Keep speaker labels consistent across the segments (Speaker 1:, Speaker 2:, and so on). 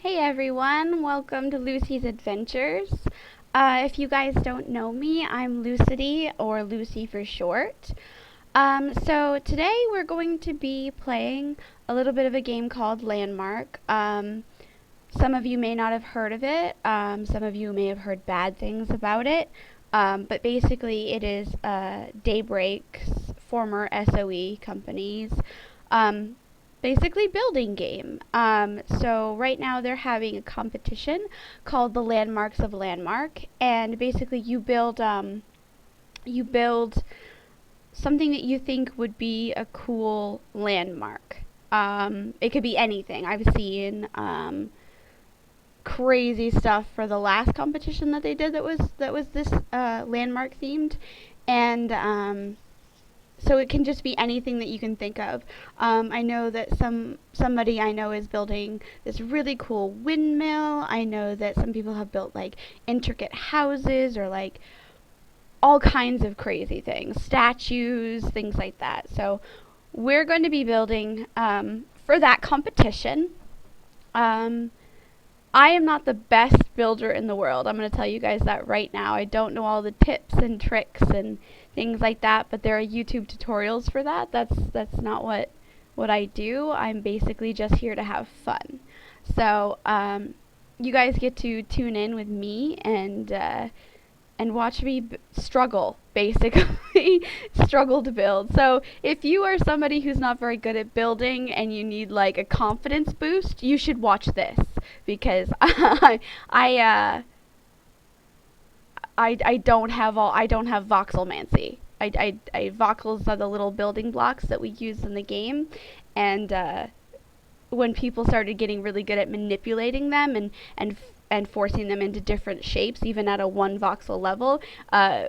Speaker 1: Hey everyone, welcome to Lucy's Adventures. If you guys don't know me, I'm Lucitie, or Lucy for short. So today we're going to be playing a little bit of a game called Landmark. Some of you may not have heard of it, some of you may have heard bad things about it, but basically it is Daybreak's former SOE company's basically building game. So right now they're having a competition called the Landmarks of Landmark, and basically you build something that you think would be a cool landmark. It could be anything. I've seen crazy stuff for the last competition that they did that was this landmark themed, and so it can just be anything that you can think of. I know that somebody I know is building this really cool windmill. I know that some people have built like intricate houses or like all kinds of crazy things, statues, things like that. So we're going to be building for that competition. Um, I am not the best builder in the world. I'm going to tell you guys that right now. I don't know all the tips and tricks and things like that, but there are YouTube tutorials for that. That's not what I do. I'm basically just here to have fun. So you guys get to tune in with me and watch me struggle, basically. Struggle to build. So if you are somebody who's not very good at building and you need like a confidence boost, you should watch this because I don't have voxelmancy. Voxels are the little building blocks that we use in the game, and when people started getting really good at manipulating them and forcing them into different shapes, even at a one voxel level,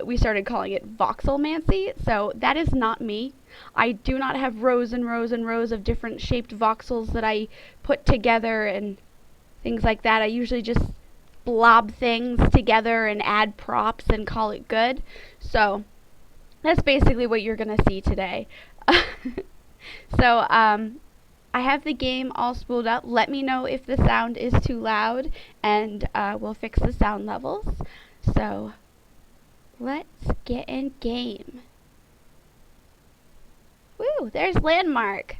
Speaker 1: we started calling it voxelmancy. So that is not me. I do not have rows and rows and rows of different shaped voxels that I put together and things like that. I usually just blob things together and add props and call it good. So that's basically what you're going to see today. So I have the game all spooled up. Let me know if the sound is too loud, and we'll fix the sound levels. So let's get in game. Woo, there's Landmark.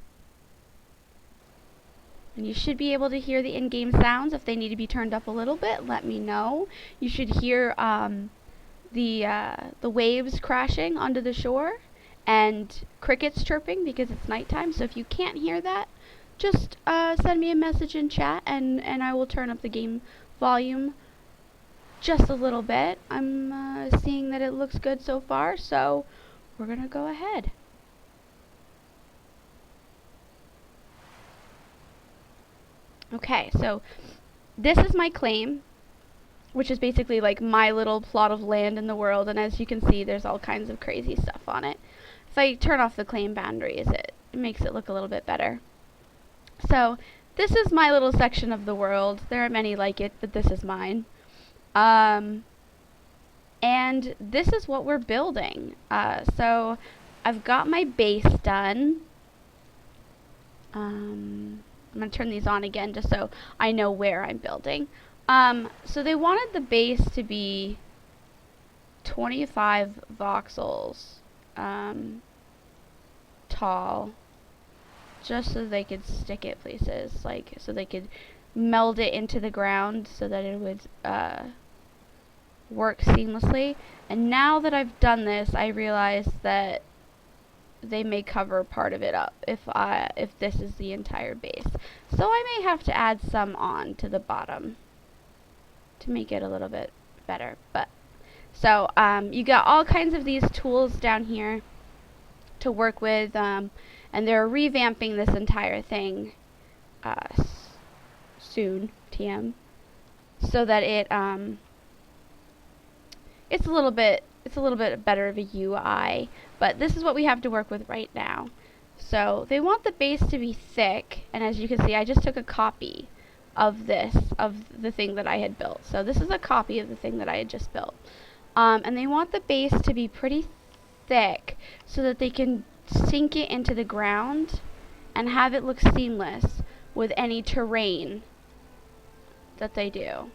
Speaker 1: And you should be able to hear the in-game sounds. If they need to be turned up a little bit, let me know. You should hear the waves crashing onto the shore and crickets chirping because it's nighttime. So if you can't hear that, just send me a message in chat and I will turn up the game volume just a little bit. I'm seeing that it looks good so far, so we're gonna go ahead. Okay, so this is my claim, which is basically like my little plot of land in the world, and as you can see, there's all kinds of crazy stuff on it. If I turn off the claim boundaries, it makes it look a little bit better. So this is my little section of the world. There are many like it, but this is mine. And this is what we're building. So I've got my base done. I'm going to turn these on again just so I know where I'm building. So they wanted the base to be 25 voxels tall, just so they could stick it places, like so they could meld it into the ground so that it would work seamlessly. And now that I've done this, I realize that they may cover part of it up if this is the entire base. So I may have to add some on to the bottom to make it a little bit better. But so you got all kinds of these tools down here to work with, and they're revamping this entire thing soon, TM, so that it's a little bit better of a UI, but this is what we have to work with right now. So they want the base to be thick, and as you can see, I just took a copy of the thing that I had built. So this is a copy of the thing that I had just built. And they want the base to be pretty thick so that they can sink it into the ground and have it look seamless with any terrain that they do.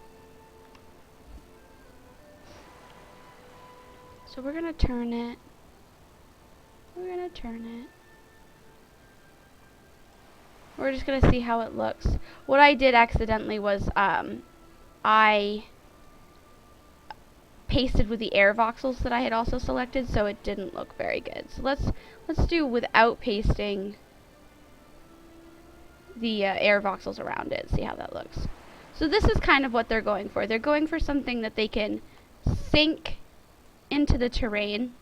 Speaker 1: So we're gonna turn it. We're gonna turn it. We're just gonna see how it looks. What I did accidentally was I pasted with the air voxels that I had also selected, so it didn't look very good. So let's do without pasting the air voxels around it. See how that looks. So this is kind of what they're going for. They're going for something that they can sink into the terrain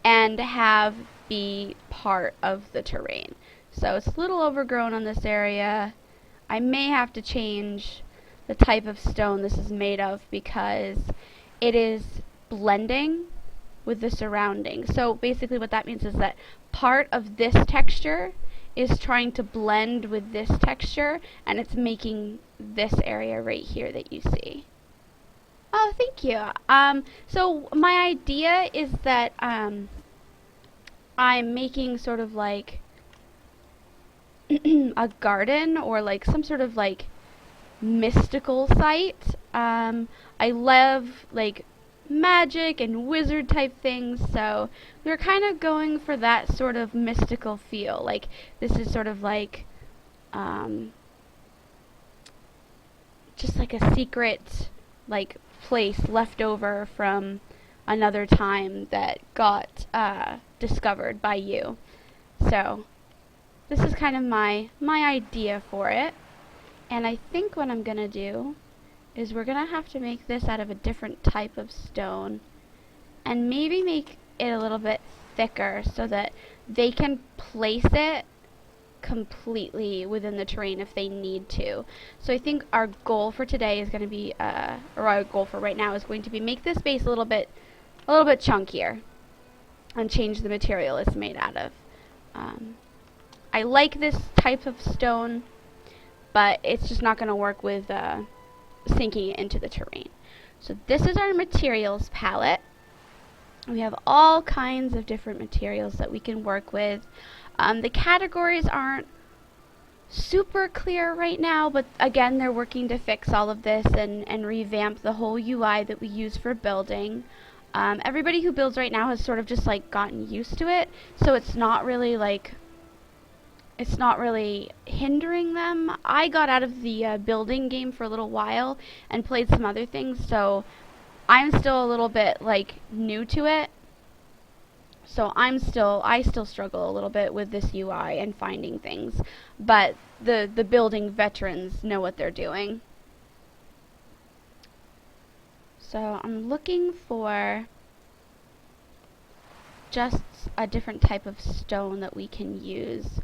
Speaker 1: and have be part of the terrain. So it's a little overgrown on this area. I may have to change the type of stone this is made of because it is blending with the surrounding. So basically what that means is that part of this texture is trying to blend with this texture, and it's making this area right here that you see. Oh, thank you. So my idea is that I'm making sort of like a garden or like some sort of like mystical site. I love like magic and wizard type things, so we're kind of going for that sort of mystical feel. Like this is sort of like just like a secret like place left over from another time that got discovered by you. So this is kind of my idea for it. And I think what I'm gonna do is we're gonna have to make this out of a different type of stone and maybe make it a little bit thicker so that they can place it completely within the terrain if they need to. So I think our goal for today is going to be, or our goal for right now is going to be make this base a little bit chunkier and change the material it's made out of. I like this type of stone, but it's just not going to work with sinking it into the terrain. So this is our materials palette. We have all kinds of different materials that we can work with. The categories aren't super clear right now, but again, they're working to fix all of this and revamp the whole UI that we use for building. Everybody who builds right now has sort of just like gotten used to it, so it's not really hindering them. I got out of the building game for a little while and played some other things, so I'm still a little bit like new to it. So I still struggle a little bit with this UI and finding things, but the building veterans know what they're doing. So I'm looking for just a different type of stone that we can use.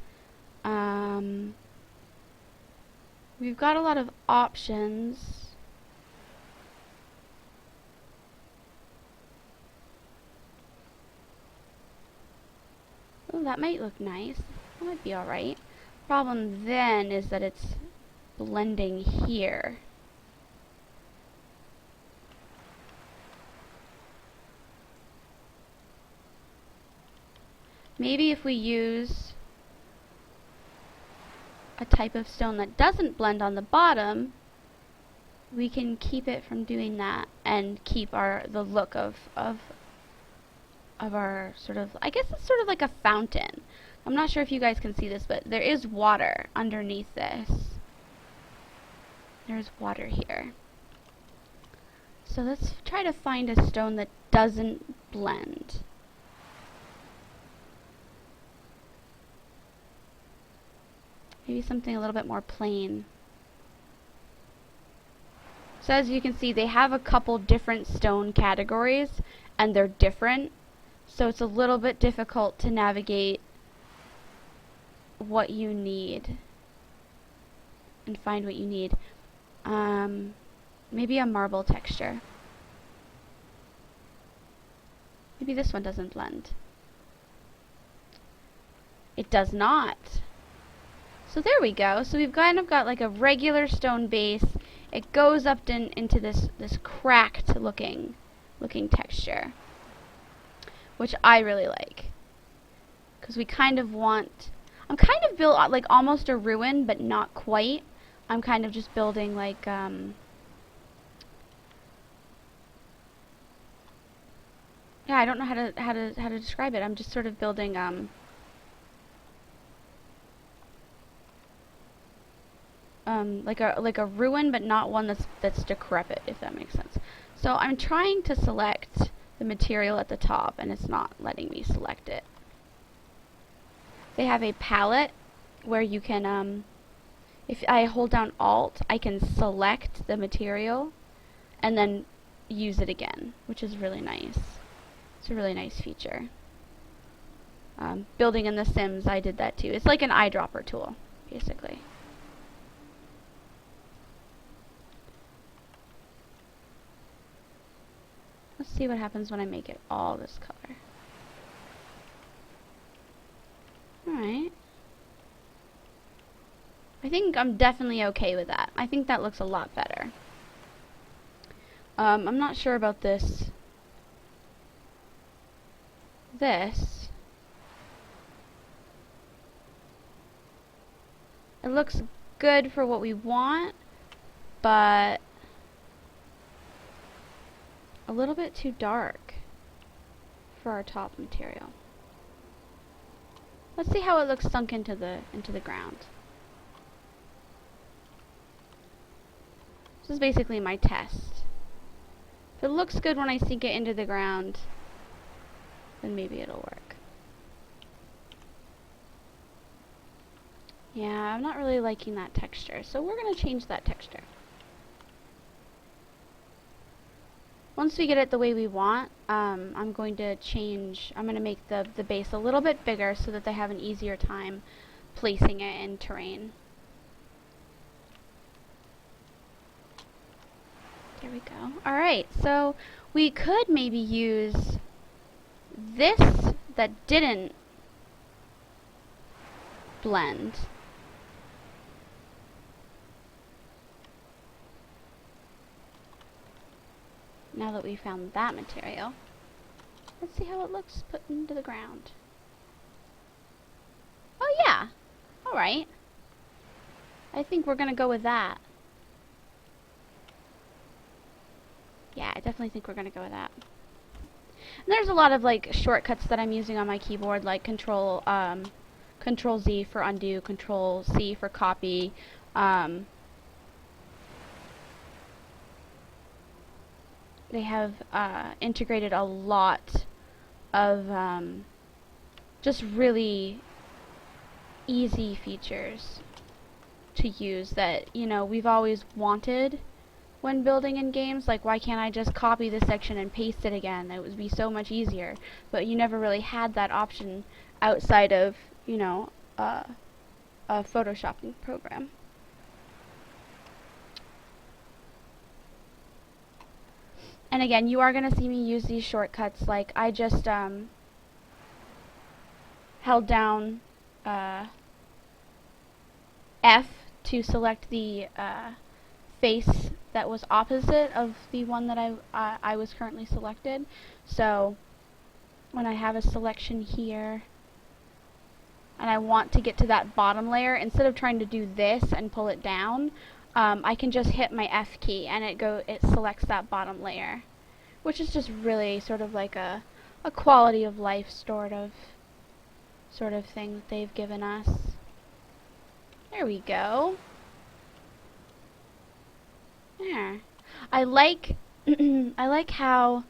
Speaker 1: We've got a lot of options. Oh, that might look nice. That might be alright. Problem then is that it's blending here. Maybe if we use a type of stone that doesn't blend on the bottom, we can keep it from doing that and keep the look of our sort of, I guess it's sort of like a fountain. I'm not sure if you guys can see this, but there is water underneath this. There's water here. So let's try to find a stone that doesn't blend. Maybe something a little bit more plain. So as you can see, they have a couple different stone categories, and they're different. So it's a little bit difficult to navigate what you need and find what you need. Maybe a marble texture. Maybe this one doesn't blend. It does not. So there we go. So we've kind of got like a regular stone base. It goes up into this cracked looking texture, which I really like, because we kind of want, I'm kind of built like almost a ruin, but not quite. I'm kind of just building like, yeah, I don't know how to describe it. I'm just sort of building, like a ruin, but not one that's decrepit, if that makes sense. So I'm trying to select the material at the top, and it's not letting me select it. They have a palette where you can, if I hold down Alt, I can select the material and then use it again, which is really nice. It's a really nice feature. Building in The Sims, I did that too. It's like an eyedropper tool, basically. Let's see what happens when I make it all this color. Alright. I think I'm definitely okay with that. I think that looks a lot better. I'm not sure about this. This. It looks good for what we want, but a little bit too dark for our top material. Let's see how it looks sunk into the ground. This is basically my test. If it looks good when I sink it into the ground, then maybe it'll work. Yeah, I'm not really liking that texture, so we're gonna change that texture. Once we get it the way we want, I'm going to make the base a little bit bigger so that they have an easier time placing it in terrain. There we go. Alright, so we could maybe use this that didn't blend. Now that we found that material, let's see how it looks put into the ground. Oh yeah, alright. I think we're gonna go with that. Yeah, I definitely think we're gonna go with that. And there's a lot of like shortcuts that I'm using on my keyboard, like Control Z for undo, Control C for copy. They have integrated a lot of just really easy features to use that, you know, we've always wanted when building in games. Like, why can't I just copy this section and paste it again? It would be so much easier. But you never really had that option outside of, you know, a photoshopping program. And again, you are going to see me use these shortcuts. Like, I just held down F to select the face that was opposite of the one that I was currently selected. So when I have a selection here and I want to get to that bottom layer, instead of trying to do this and pull it down, I can just hit my F key and it selects that bottom layer, which is just really sort of like a quality of life sort of thing that they've given us. There we go. There. I like I like how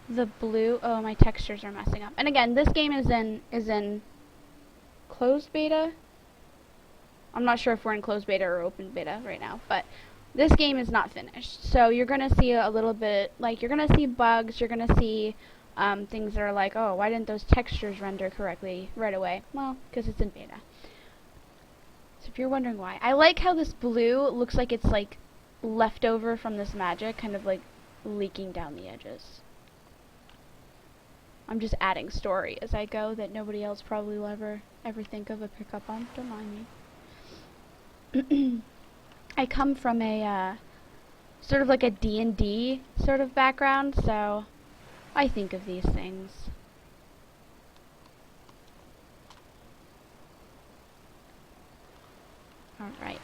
Speaker 1: the blue, oh, my textures are messing up. And again, this game is in closed beta. I'm not sure if we're in closed beta or open beta right now, but this game is not finished. So you're going to see a little bit, like, you're going to see bugs, you're going to see things that are like, oh, why didn't those textures render correctly right away? Well, because it's in beta. So if you're wondering why. I like how this blue looks like it's like left over from this magic, kind of like leaking down the edges. I'm just adding story as I go that nobody else probably will ever think of or pick up on. Don't mind me. I come from a sort of like a D&D sort of background, so I think of these things. Alright.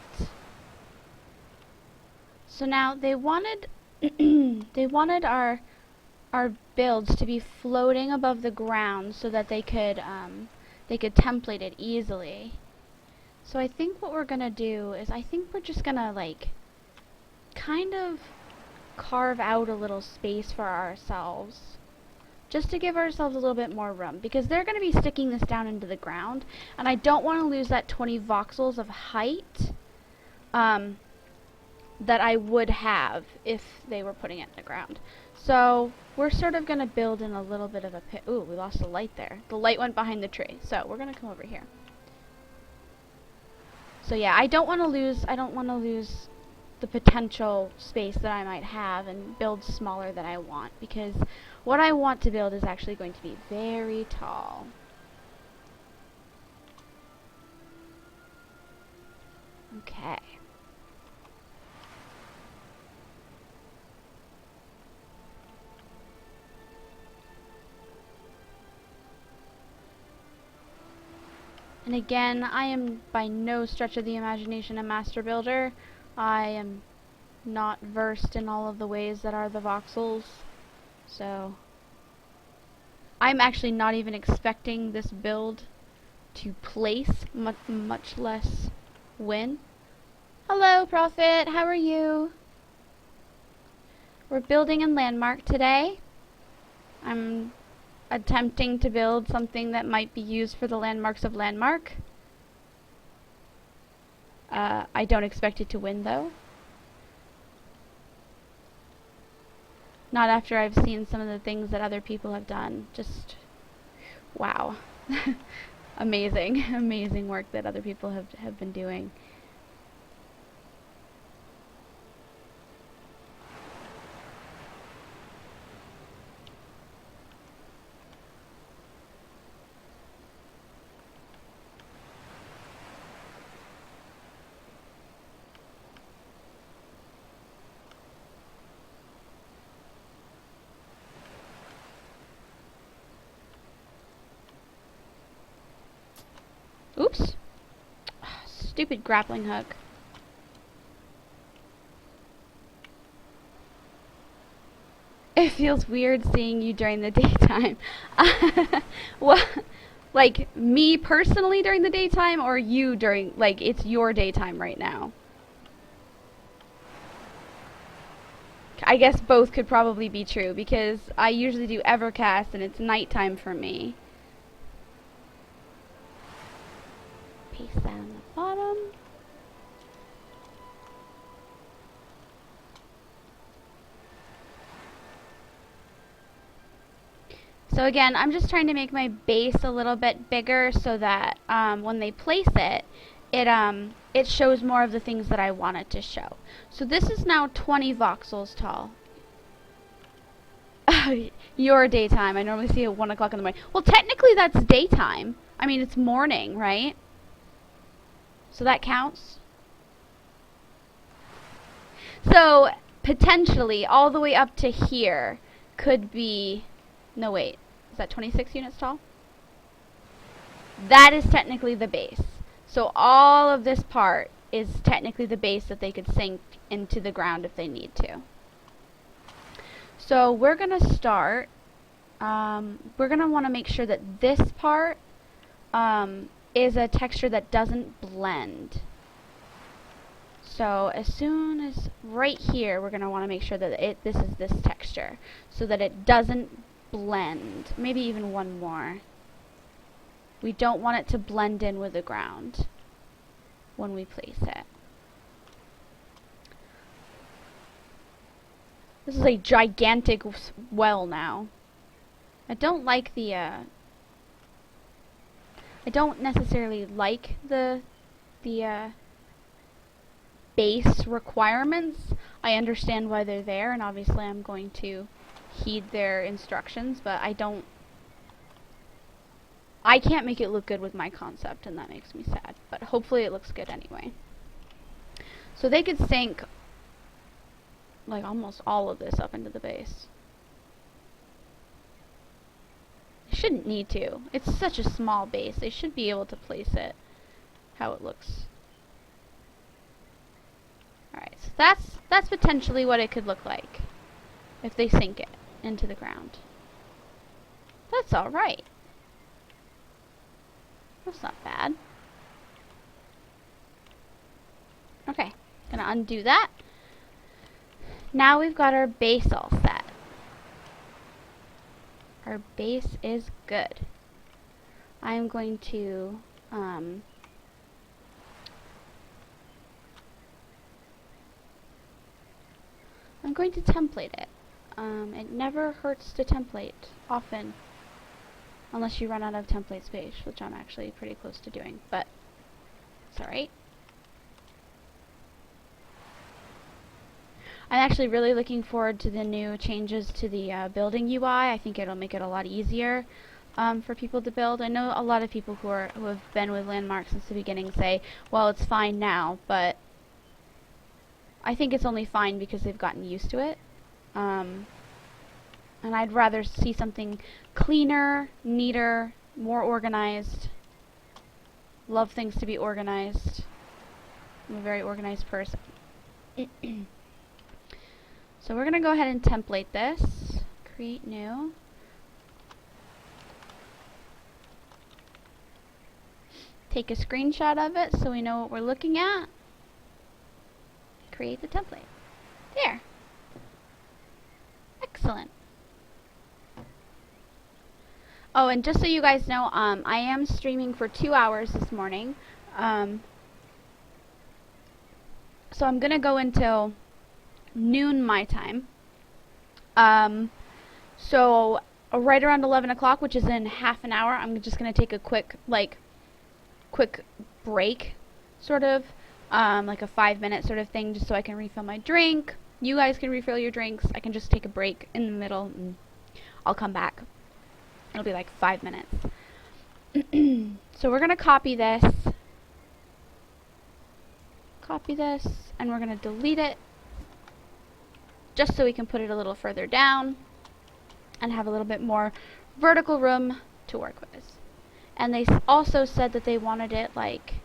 Speaker 1: So now they wanted they wanted our builds to be floating above the ground so that they could template it easily. So I think what we're gonna do is I think we're just gonna like kind of carve out a little space for ourselves just to give ourselves a little bit more room, because they're going to be sticking this down into the ground and I don't want to lose that 20 voxels of height that I would have if they were putting it in the ground. So we're sort of going to build in a little bit of a pit. Ooh, we lost the light there. The light went behind the tree. So we're going to come over here. So yeah, I don't want to lose the potential space that I might have and build smaller than I want, because what I want to build is actually going to be very tall. Okay. And again, I am by no stretch of the imagination a master builder. I am not versed in all of the ways that are the voxels, so I'm actually not even expecting this build to place, much less win. Hello, Prophet, how are you? We're building in Landmark today. I'm attempting to build something that might be used for the landmarks of Landmark. I don't expect it to win, though. Not after I've seen some of the things that other people have done. Just, wow. Amazing, amazing work that other people have been doing. Oops. Stupid grappling hook. It feels weird seeing you during the daytime. Well, like me personally during the daytime, or you during, like, it's your daytime right now? I guess both could probably be true, because I usually do Evercast and it's nighttime for me. Paste that on the bottom. So again, I'm just trying to make my base a little bit bigger so that when they place it, it shows more of the things that I want it to show. So this is now 20 voxels tall. Your daytime. I normally see it at 1 o'clock in the morning. Well, technically that's daytime. I mean, it's morning, right? So that counts. So potentially all the way up to here could be, no wait, is that 26 units tall? That is technically the base. So all of this part is technically the base that they could sink into the ground if they need to. So we're going to start, we're going to want to make sure that this part is a texture that doesn't blend. So as soon as right here, we're going to want to make sure that this is this texture so that it doesn't blend. Maybe even one more. We don't want it to blend in with the ground when we place it. This is a gigantic well now. I don't like the I don't necessarily like the base requirements. I understand why they're there, and obviously I'm going to heed their instructions, but I can't make it look good with my concept, and that makes me sad. But hopefully it looks good anyway. So they could sink like almost all of this up into the base. They shouldn't need to. It's such a small base. They should be able to place it how it looks. Alright, so that's potentially what it could look like if they sink it into the ground. That's alright. That's not bad. Okay, gonna undo that. Now we've got our base all set. Our base is good. I'm going to I'm going to template it. It never hurts to template often, unless you run out of template space, which I'm actually pretty close to doing, but it's alright. I'm actually really looking forward to the new changes to the building UI. I think it'll make it a lot easier for people to build. I know a lot of people who have been with Landmark since the beginning say, well, it's fine now, but I think it's only fine because they've gotten used to it. And I'd rather see something cleaner, neater, more organized. Love things to be organized. I'm a very organized person. So we're going to go ahead and template this. Create new. Take a screenshot of it so we know what we're looking at. Create the template. There. Excellent. Oh, and just so you guys know, I am streaming for 2 hours this morning. So I'm going to go until noon my time. So right around 11 o'clock, which is in half an hour, I'm just going to take a quick break, sort of, like a 5-minute sort of thing, just so I can refill my drink. You guys can refill your drinks. I can just take a break in the middle, and I'll come back. It'll be like 5 minutes. So we're going to copy this, and we're going to delete it, just so we can put it a little further down and have a little bit more vertical room to work with. And they also said that they wanted it like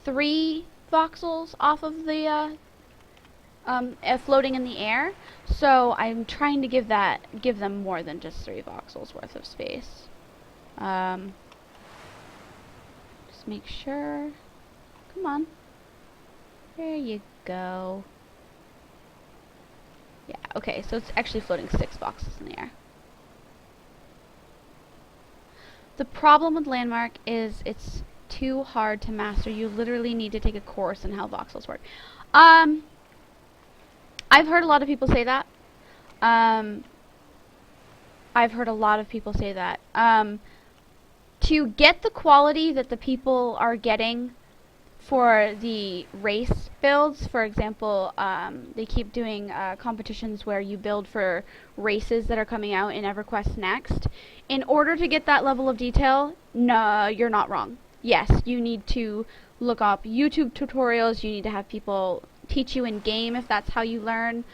Speaker 1: 3 voxels off of the floating in the air. So I'm trying to give them more than just 3 voxels worth of space. Just make sure. Come on. There you go. Yeah, okay, so it's actually floating 6 voxels in the air. The problem with Landmark is it's too hard to master. You literally need to take a course in how voxels work. I've heard a lot of people say that. To get the quality that the people are getting for the race builds, for example, they keep doing competitions where you build for races that are coming out in EverQuest Next. In order to get that level of detail, no, you're not wrong. Yes, you need to look up YouTube tutorials. You need to have people teach you in game if that's how you learn.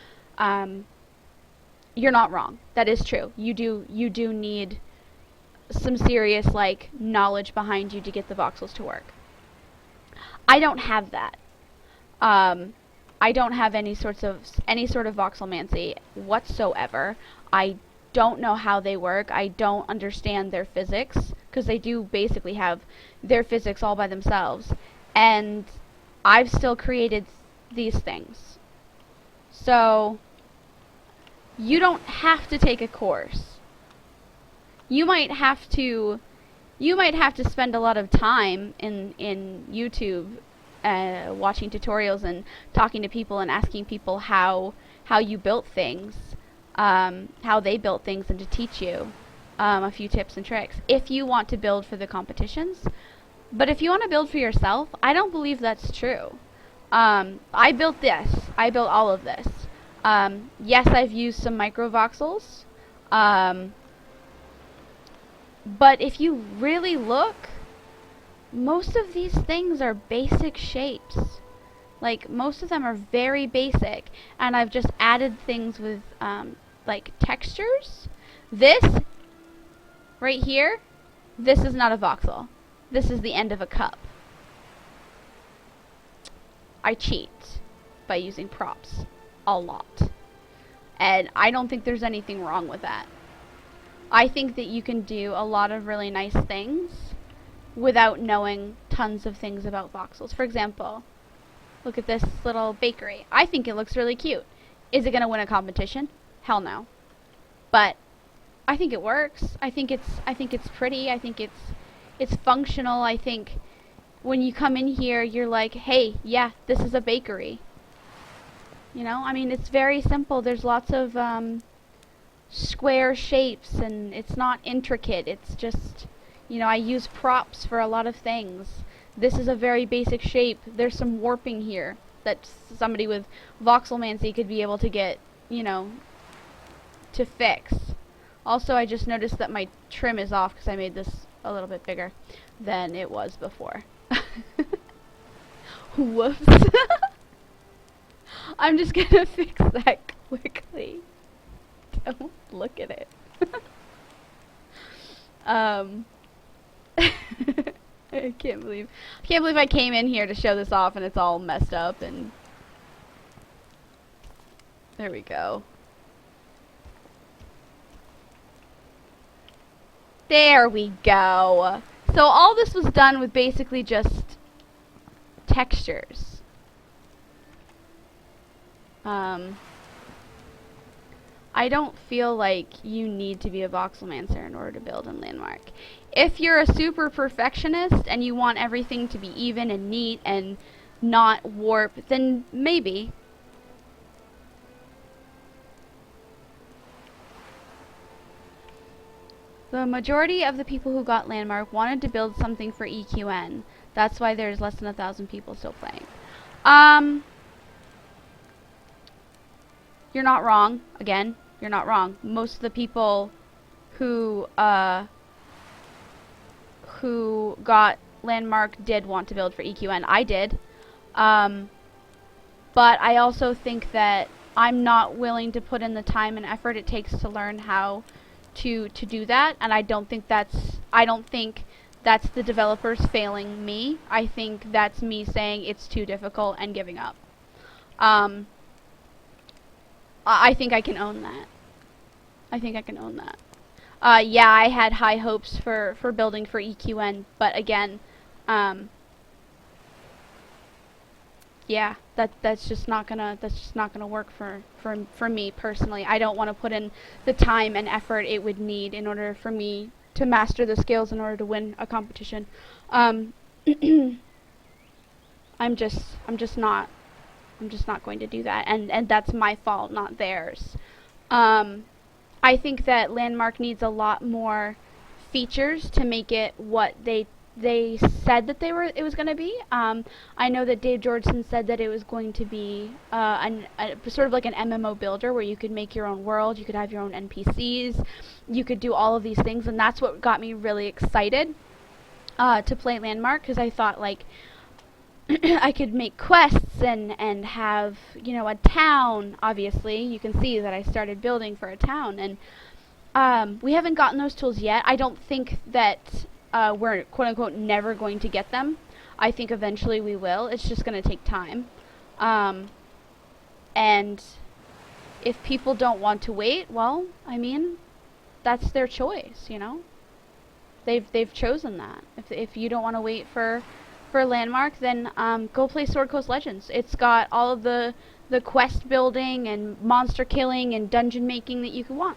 Speaker 1: You're not wrong. That is true. You do need some serious knowledge behind you to get the voxels to work. I don't have that. I don't have any sort of voxelmancy whatsoever. I don't know how they work. I don't understand their physics, because they do basically have their physics all by themselves. And I've still created these things. So you don't have to take a course. You might have to spend a lot of time in YouTube watching tutorials and talking to people and asking people how you built things, how they built things, and to teach you a few tips and tricks if you want to build for the competitions. But if you want to build for yourself, I don't believe that's true. I built this. I built all of this. Yes, I've used some micro voxels. But if you really look, most of these things are basic shapes. Most of them are very basic, and I've just added things with textures. This right here, this is not a voxel. This is the end of a cup. I cheat by using props a lot. And I don't think there's anything wrong with that. I think that you can do a lot of really nice things without knowing tons of things about voxels. For example, look at this little bakery. I think it looks really cute. Is it going to win a competition? Hell no. But I think it works. I think it's pretty. I think it's functional. I think when you come in here, you're like, hey, yeah, this is a bakery. You know, I mean, it's very simple. There's lots of square shapes, and it's not intricate. It's just, you know, I use props for a lot of things. This is a very basic shape. There's some warping here that somebody with voxelmancy could be able to get, you know, to fix. Also, I just noticed that my trim is off because I made this a little bit bigger than it was before. Whoops. I'm just gonna fix that quickly. Don't look at it. I can't believe I came in here to show this off and it's all messed up. And there we go. There we go. So all this was done with basically just textures. I don't feel like you need to be a voxelmancer in order to build in Landmark. If you're a super perfectionist and you want everything to be even and neat and not warp, then maybe. The majority of the people who got Landmark wanted to build something for EQN. That's why there's less than 1,000 people still playing. You're not wrong. Again, you're not wrong. Most of the people who got Landmark did want to build for EQN. I did. But I also think that I'm not willing to put in the time and effort it takes to learn how to do that, and I don't think that's the developers failing me. I think that's me saying it's too difficult and giving up. I think I can own that. Yeah, I had high hopes for building for EQN, but again, yeah, that's just not gonna work for me personally. I don't want to put in the time and effort it would need in order for me to master the skills in order to win a competition. I'm just not going to do that, and that's my fault, not theirs. I think that Landmark needs a lot more features to make it what they said that it was going to be. I know that Dave Georgeson said that it was going to be sort of like an MMO builder where you could make your own world, you could have your own NPCs, you could do all of these things, and that's what got me really excited to play Landmark, because I thought, like, I could make quests and have, you know, a town. Obviously, you can see that I started building for a town, and we haven't gotten those tools yet. I don't think that we're quote-unquote never going to get them. I think eventually we will. It's just going to take time. And if people don't want to wait, well, I mean, that's their choice, you know? They've chosen that. If you don't want to wait for Landmark, then go play Sword Coast Legends. It's got all of the quest building and monster killing and dungeon making that you could want.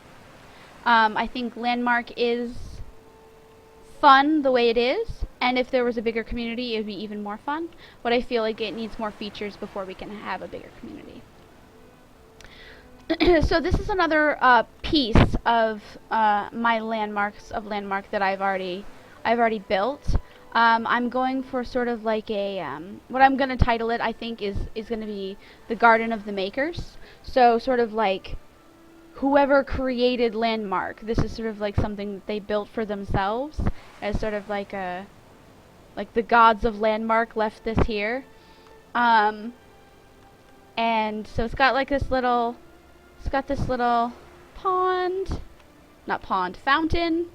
Speaker 1: I think Landmark is fun the way it is, and if there was a bigger community, it would be even more fun, but I feel like it needs more features before we can have a bigger community. So this is another piece of my landmarks of Landmark that I've already built. I'm going for sort of like a what I'm going to title it, I think, is going to be the Garden of the Makers. So sort of like whoever created Landmark, this is sort of like something that they built for themselves, as sort of like the gods of Landmark left this here. And so it's got like this little fountain.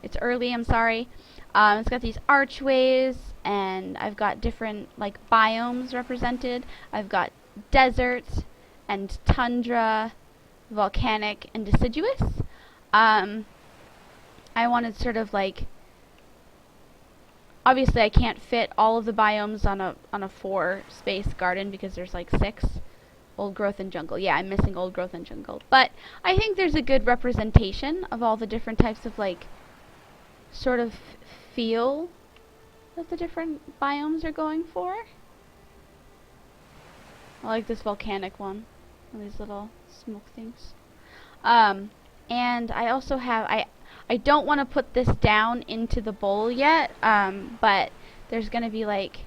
Speaker 1: It's early, I'm sorry. It's got these archways, and I've got different like biomes represented. I've got desert and tundra, volcanic, and deciduous. I wanted sort of like, obviously I can't fit all of the biomes on a 4-space garden because there's like 6. Old growth and jungle. Yeah, I'm missing old growth and jungle. But I think there's a good representation of all the different types of like sort of feel that the different biomes are going for. I like this volcanic one. All these little smoke things. And I also have, I don't want to put this down into the bowl yet, but there's going to be like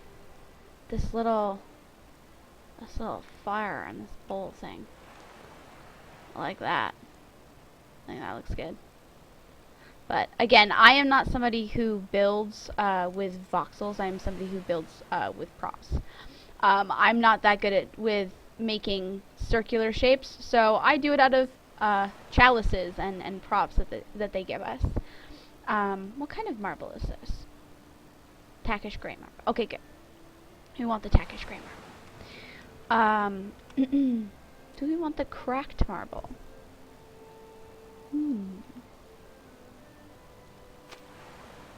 Speaker 1: this little fire in this bowl thing. I like that. I think that looks good. But again, I am not somebody who builds with voxels. I am somebody who builds with props. I'm not that good with making circular shapes, so I do it out of chalices and props that they give us. What kind of marble is this? Tackish gray marble. Okay, good. We want the tackish gray marble. Do we want the cracked marble?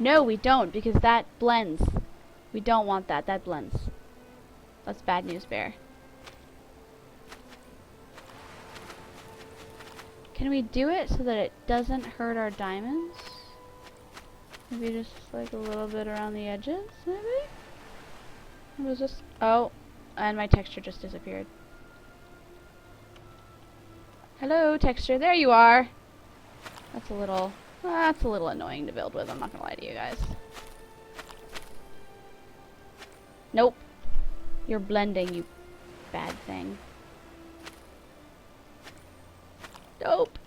Speaker 1: No, we don't, because that blends. We don't want that. That blends. That's bad news, bear. Can we do it so that it doesn't hurt our diamonds? Maybe just like a little bit around the edges, maybe? What was this? Oh, and my texture just disappeared. Hello, texture. There you are. That's a little annoying to build with. I'm not gonna lie to you guys. Nope. You're blending, you bad thing. Nope.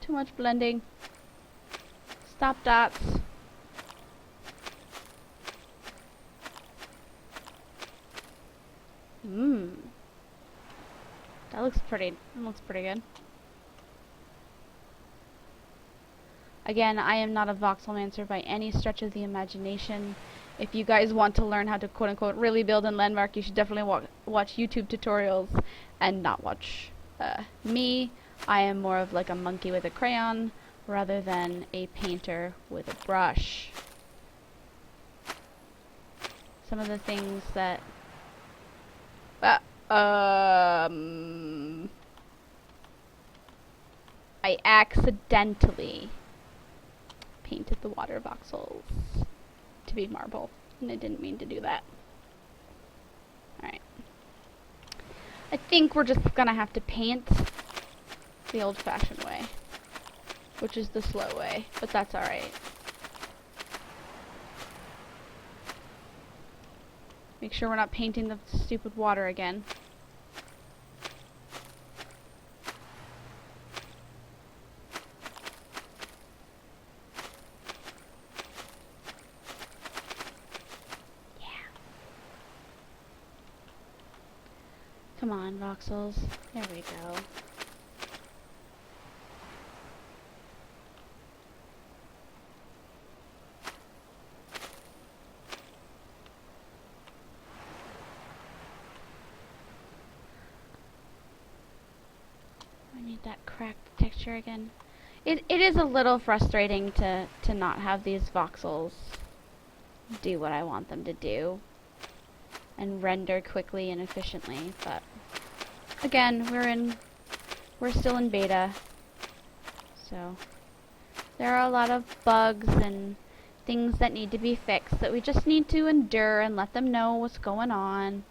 Speaker 1: Too much blending. Stop dots. That looks pretty good. Again, I am not a voxelmancer by any stretch of the imagination. If you guys want to learn how to quote-unquote really build in Landmark, you should definitely watch YouTube tutorials and not watch me. I am more of like a monkey with a crayon rather than a painter with a brush. Some of the things that I accidentally painted the water voxels to be marble, and I didn't mean to do that. Alright. I think we're just gonna have to paint the old-fashioned way, which is the slow way, but that's alright. Make sure we're not painting the stupid water again. Come on, voxels. There we go. I need that cracked texture again. It is a little frustrating to not have these voxels do what I want them to do and render quickly and efficiently, but again, we're still in beta, so there are a lot of bugs and things that need to be fixed that we just need to endure and let them know what's going on.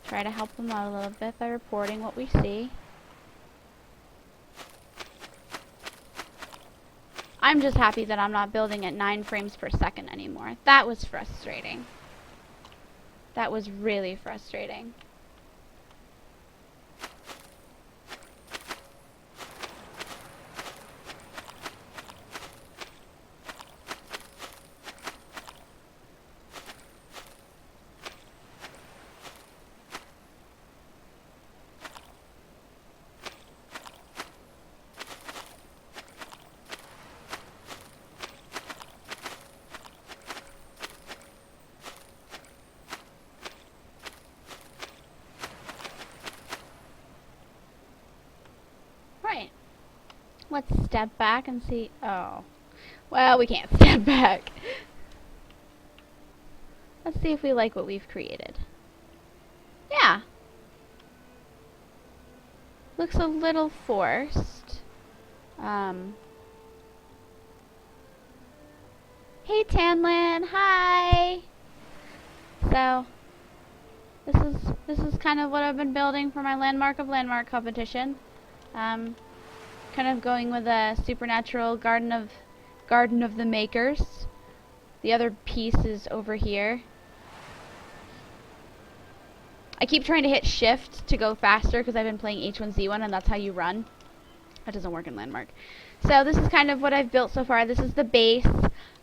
Speaker 1: Try to help them out a little bit by reporting what we see. I'm just happy that I'm not building at 9 frames per second anymore. That was frustrating. That was really frustrating. Let's step back and see. Oh. Well, we can't step back. Let's see if we like what we've created. Yeah. Looks a little forced. Hey Tanlin, hi! So, this is kind of what I've been building for my Landmark of Landmark competition. Kind of going with a supernatural Garden of the Makers. The other piece is over here. I keep trying to hit shift to go faster because I've been playing H1Z1 and that's how you run. That doesn't work in Landmark. So this is kind of what I've built so far. This is the base.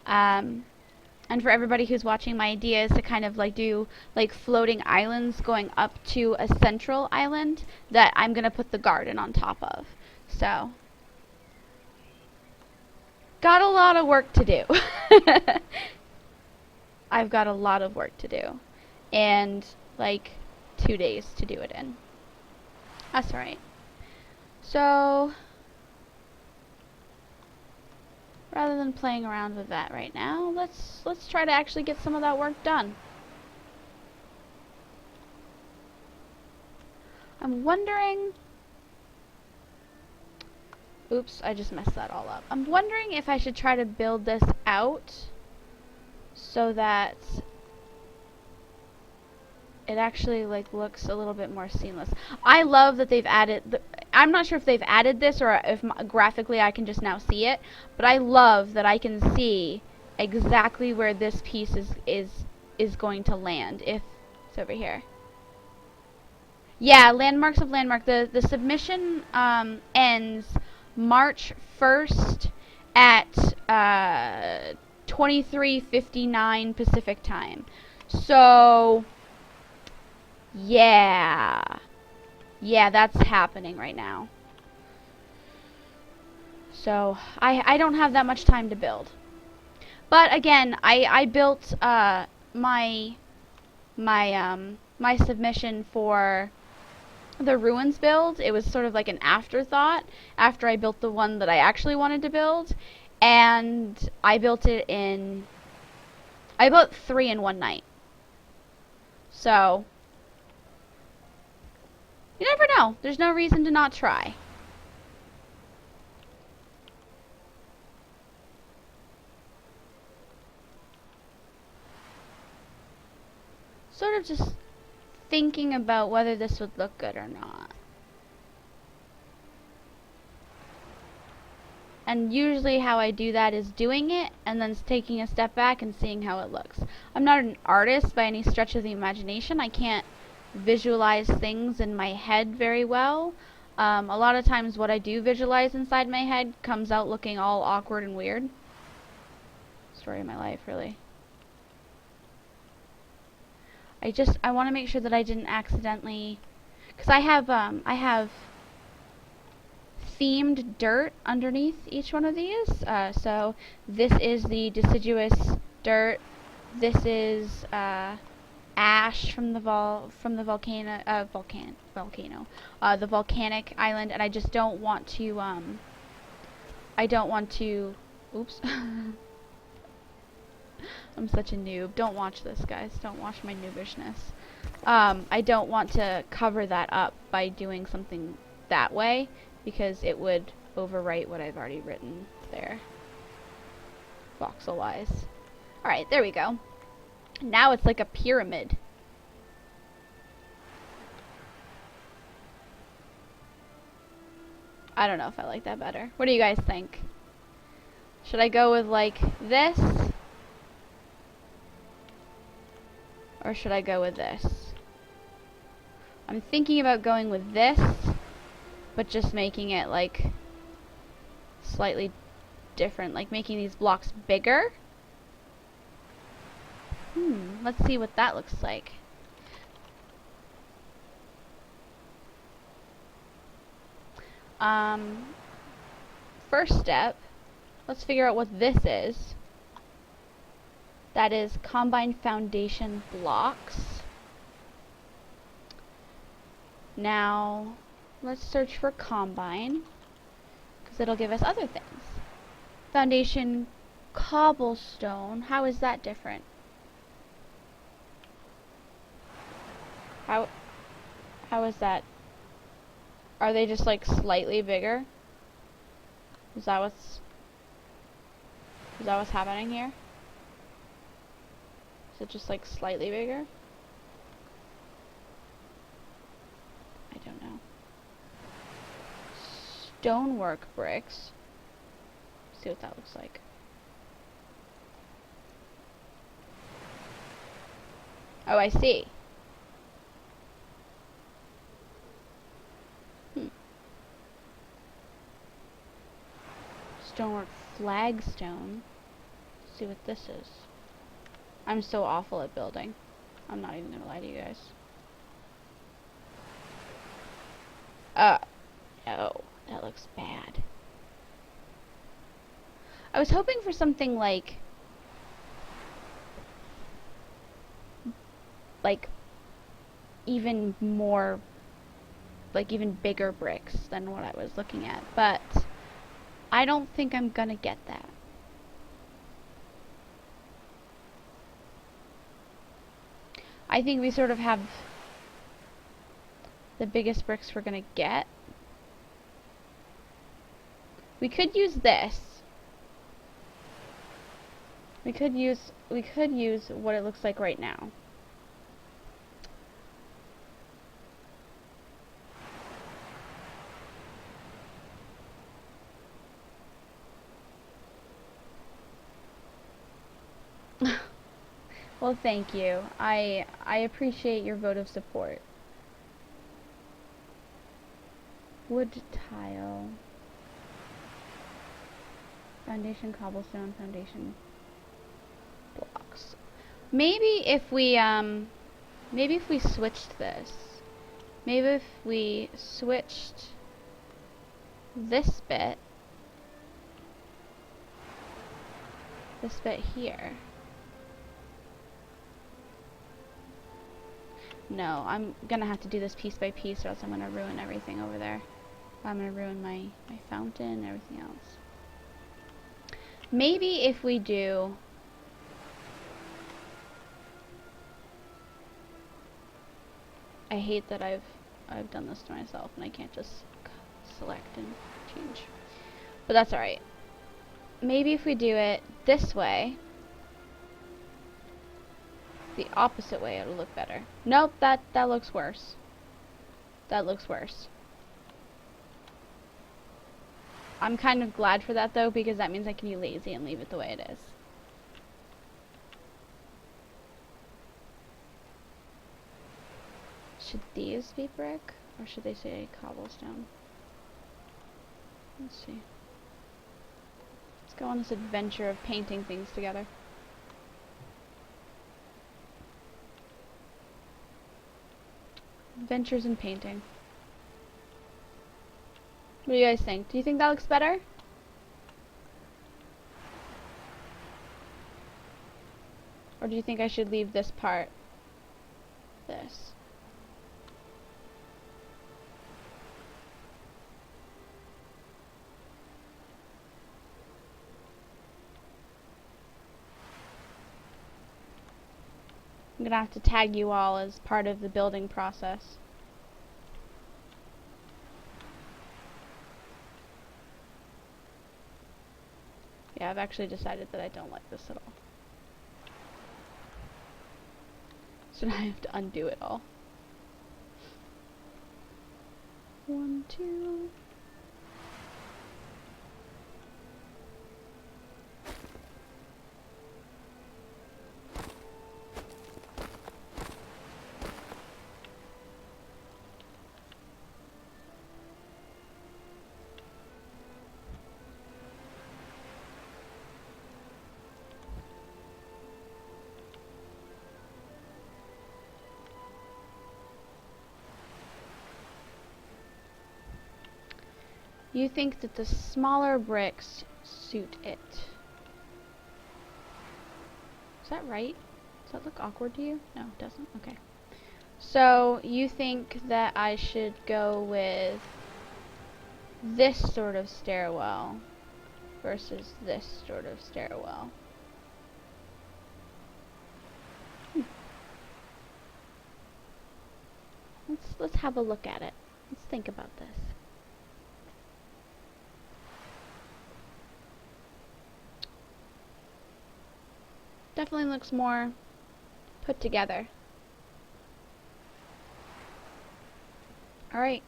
Speaker 1: And for everybody who's watching, my idea is to kind of like do like floating islands going up to a central island that I'm going to put the garden on top of. So, got a lot of work to do. I've got a lot of work to do. And like 2 days to do it in. That's alright. So, rather than playing around with that right now, let's try to actually get some of that work done. I'm wondering... Oops, I just messed that all up. I'm wondering if I should try to build this out so that it actually like looks a little bit more seamless. I love that they've added I'm not sure if they've added this or if graphically I can just now see it, but I love that I can see exactly where this piece is going to land. If it's over here. Yeah, Landmarks of Landmark. The submission ends March 1st at 23:59 Pacific time. So yeah, that's happening right now. So I don't have that much time to build. But again, I built my submission for the ruins build. It was sort of like an afterthought after I built the one that I actually wanted to build, and I built 3 in one night. So you never know. There's no reason to not try. Sort of just thinking about whether this would look good or not. And usually how I do that is doing it and then taking a step back and seeing how it looks. I'm not an artist by any stretch of the imagination. I can't visualize things in my head very well. A lot of times what I do visualize inside my head comes out looking all awkward and weird. Story of my life, really. I want to make sure that I didn't accidentally, because I have themed dirt underneath each one of these. So this is the deciduous dirt. This is ash from the volcano, the volcanic island, and I just don't want to. I don't want to. Oops. I'm such a noob. Don't watch this, guys. Don't watch my noobishness. I don't want to cover that up by doing something that way, because it would overwrite what I've already written there. Voxel-wise. Alright, there we go. Now it's like a pyramid. I don't know if I like that better. What do you guys think? Should I go with like this? Or should I go with this? I'm thinking about going with this, but just making it like slightly different, like making these blocks bigger. Let's see what that looks like. First step, let's figure out what this is. That is combined foundation blocks. Now, let's search for combine, because because it'll give us other things. Foundation cobblestone. How is that different? How is that? Are they just like slightly bigger? Is that what's happening here? Is it just like slightly bigger? I don't know. Stonework bricks. See what that looks like. Oh, I see. Stonework flagstone. Let's see what this is. I'm so awful at building. I'm not even gonna lie to you guys. No, that looks bad. I was hoping for something like even more, like even bigger bricks than what I was looking at, but I don't think I'm gonna get that. I think we sort of have the biggest bricks we're gonna get. We could use this. We could use what it looks like right now. Well, thank you. I appreciate your vote of support. Wood tile. Foundation cobblestone, foundation blocks. Maybe if we switched this. Maybe if we switched this bit here. No, I'm gonna have to do this piece by piece, or else I'm gonna ruin everything over there. I'm gonna ruin my fountain and everything else. Maybe if we do I hate that I've done this to myself and I can't just select and change. But that's alright. Maybe if we do it this way, the opposite way, it'll look better. Nope, that looks worse. That looks worse. I'm kind of glad for that though, because that means I can be lazy and leave it the way it is. Should these be brick, or should they say cobblestone? Let's see. Let's go on this adventure of painting things together. Adventures in painting. What do you guys think? Do you think that looks better? Or do you think I should leave this part this? I'm gonna have to tag you all as part of the building process. Yeah, I've actually decided that I don't like this at all. So now I have to undo it all. 1, 2... You think that the smaller bricks suit it. Is that right? Does that look awkward to you? No, it doesn't? Okay. So, you think that I should go with this sort of stairwell versus this sort of stairwell. Let's have a look at it. Let's think about this. Definitely looks more put together. Alright.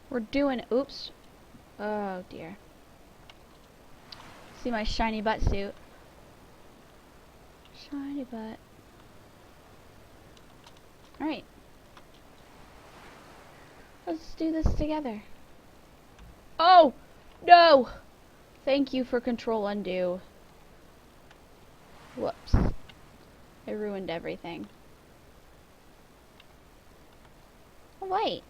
Speaker 1: We're doing, oops. Oh dear. See my shiny butt suit. Shiny butt. Alright. Let's do this together. Oh! No! Thank you for control undo. Whoops. I ruined everything. Oh, wait.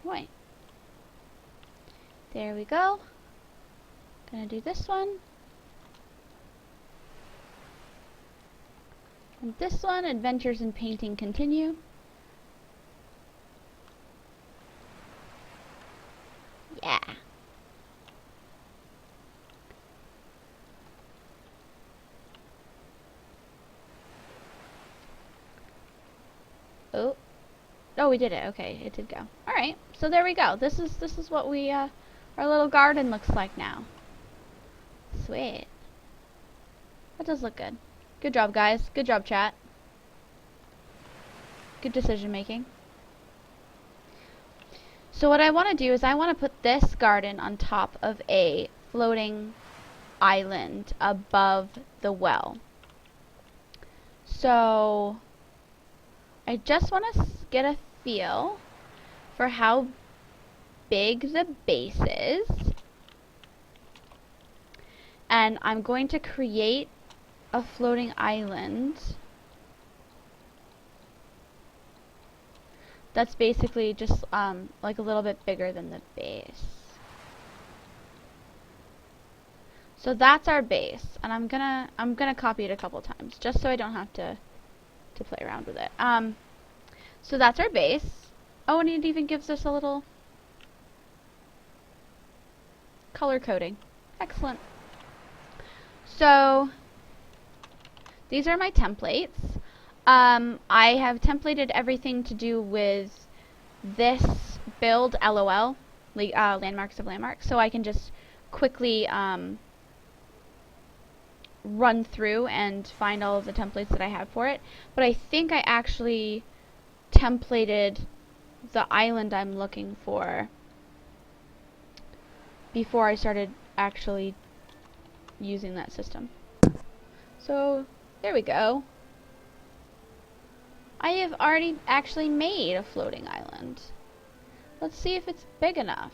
Speaker 1: Wait. There we go. Gonna do this one. And this one, Adventures in Painting continue. Yeah. Oh. Oh, we did it. Okay, it did go. All right. So there we go. This is what we our little garden looks like now. Sweet. That does look good. Good job, guys. Good job, chat. Good decision making. So what I want to do is I want to put this garden on top of a floating island above the well. So I just want to get a feel for how big the base is. And I'm going to create a floating island that's basically just like a little bit bigger than the base. So that's our base, and I'm gonna copy it a couple times just so I don't have to play around with it. So that's our base. Oh, and it even gives us a little color coding. Excellent. So these are my templates. I have templated everything to do with this build, LOL, landmarks of landmarks, so I can just quickly run through and find all of the templates that I have for it. But I think I actually templated the island I'm looking for before I started actually using that system. So there we go. I have already actually made a floating island. Let's see if it's big enough.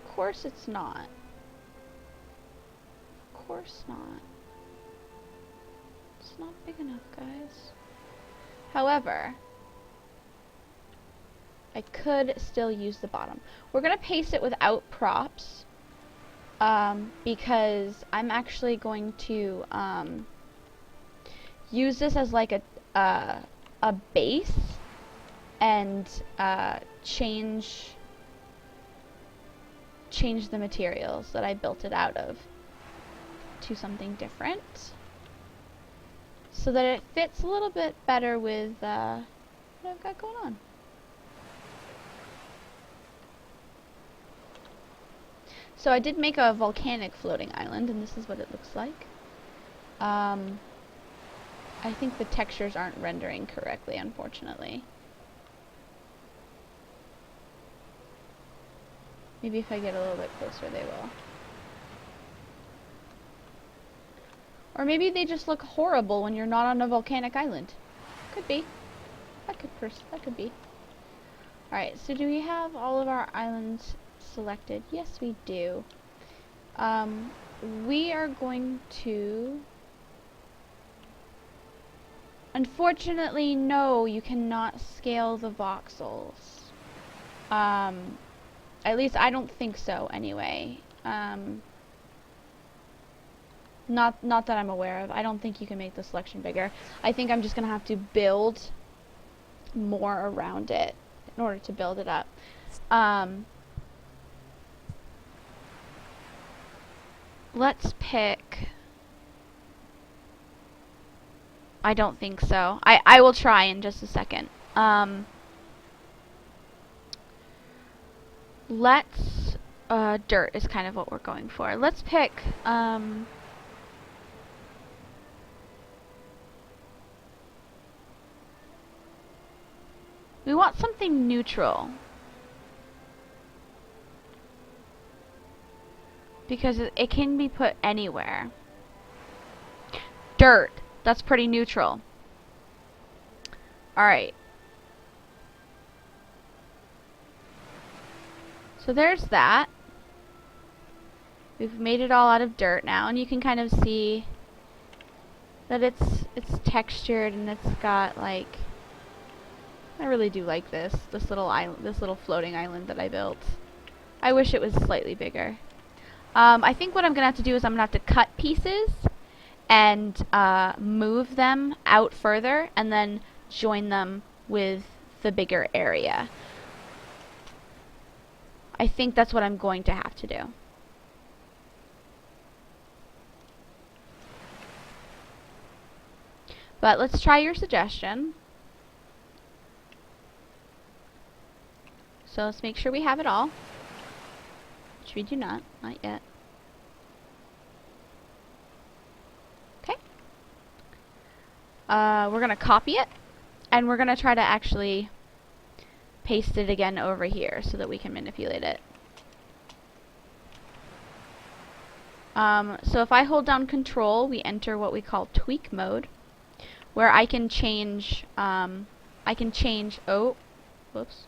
Speaker 1: Of course it's not. Of course not. It's not big enough, guys. However, I could still use the bottom. We're gonna paste it without props. Because I'm actually going to use this as like a base and change the materials that I built it out of to something different, so that it fits a little bit better with what I've got going on. So I did make a volcanic floating island, and this is what it looks like. I think the textures aren't rendering correctly, unfortunately. Maybe if I get a little bit closer, they will. Or maybe they just look horrible when you're not on a volcanic island. Could be. That could be. Alright, so do we have all of our islands selected? Yes, we do. We are going to... Unfortunately, no, you cannot scale the voxels. At least I don't think so, anyway. Not that I'm aware of. I don't think you can make the selection bigger. I think I'm just going to have to build more around it in order to build it up. Let's pick... I don't think so. I will try in just a second. Let's... dirt is kind of what we're going for. Let's pick... we want something neutral. Because it can be put anywhere. Dirt. That's pretty neutral. Alright. So there's that. We've made it all out of dirt now, and you can kind of see that it's textured and it's got like... I really do like this little island, this little floating island that I built. I wish it was slightly bigger. I think what I'm gonna have to do is I'm gonna have to cut pieces and move them out further and then join them with the bigger area. I think that's what I'm going to have to do. But let's try your suggestion. So let's make sure we have it all. Which we do not yet. Okay. We're gonna copy it, and we're gonna try to actually paste it again over here so that we can manipulate it. So if I hold down Control, we enter what we call tweak mode, where I can change, oh, whoops,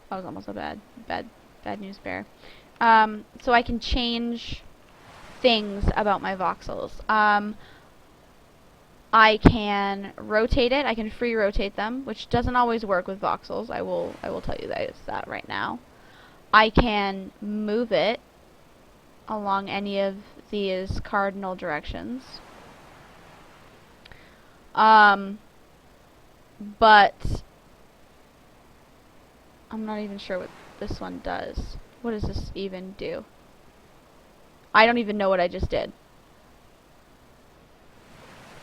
Speaker 1: that was almost a bad news bear. So I can change things about my voxels. I can rotate it. I can free rotate them, which doesn't always work with voxels. I will tell you that right now. I can move it along any of these cardinal directions. But I'm not even sure what this one does. What does this even do? I don't even know what I just did.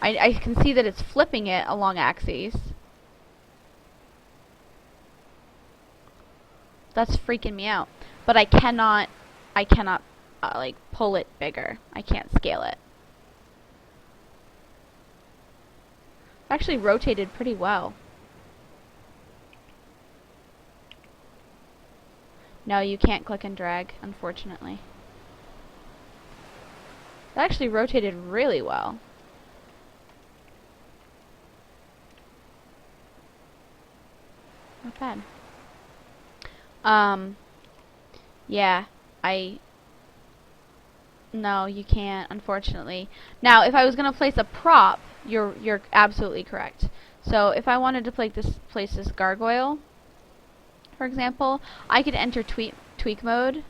Speaker 1: I can see that it's flipping it along axes. That's freaking me out. But I cannot like pull it bigger. I can't scale it. Actually rotated pretty well. No, you can't click and drag, unfortunately. That actually rotated really well. Not bad. Yeah, no, you can't, unfortunately. Now, if I was going to place a prop, you're absolutely correct. So, if I wanted to place this gargoyle, for example, I could enter tweak mode,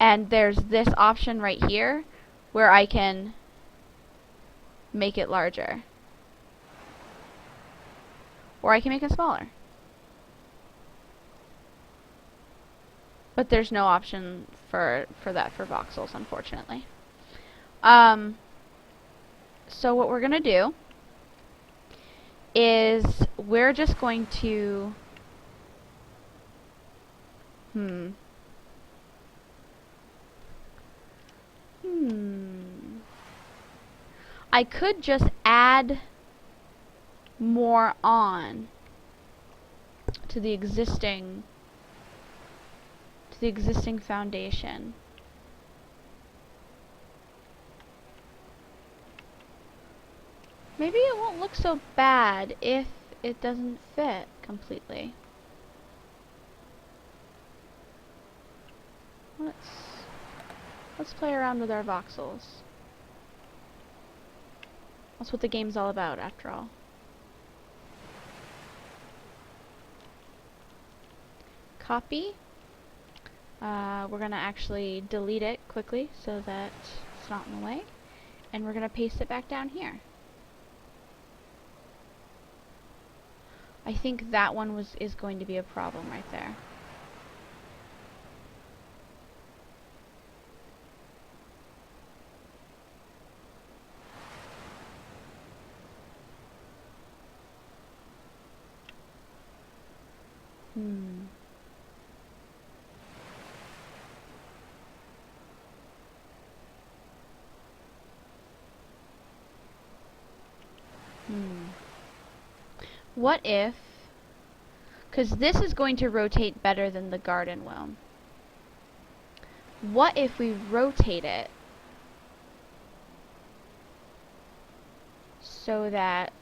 Speaker 1: and there's this option right here where I can make it larger. Or I can make it smaller. But there's no option for that for voxels, unfortunately. So what we're going to do is we're just going to... I could just add more on to the existing foundation. Maybe it won't look so bad if it doesn't fit completely. Let's play around with our voxels. That's what the game's all about, after all. Copy. We're going to actually delete it quickly so that it's not in the way. And we're going to paste it back down here. I think that one is going to be a problem right there. What if, because this is going to rotate better than the garden will. What if we rotate it so that,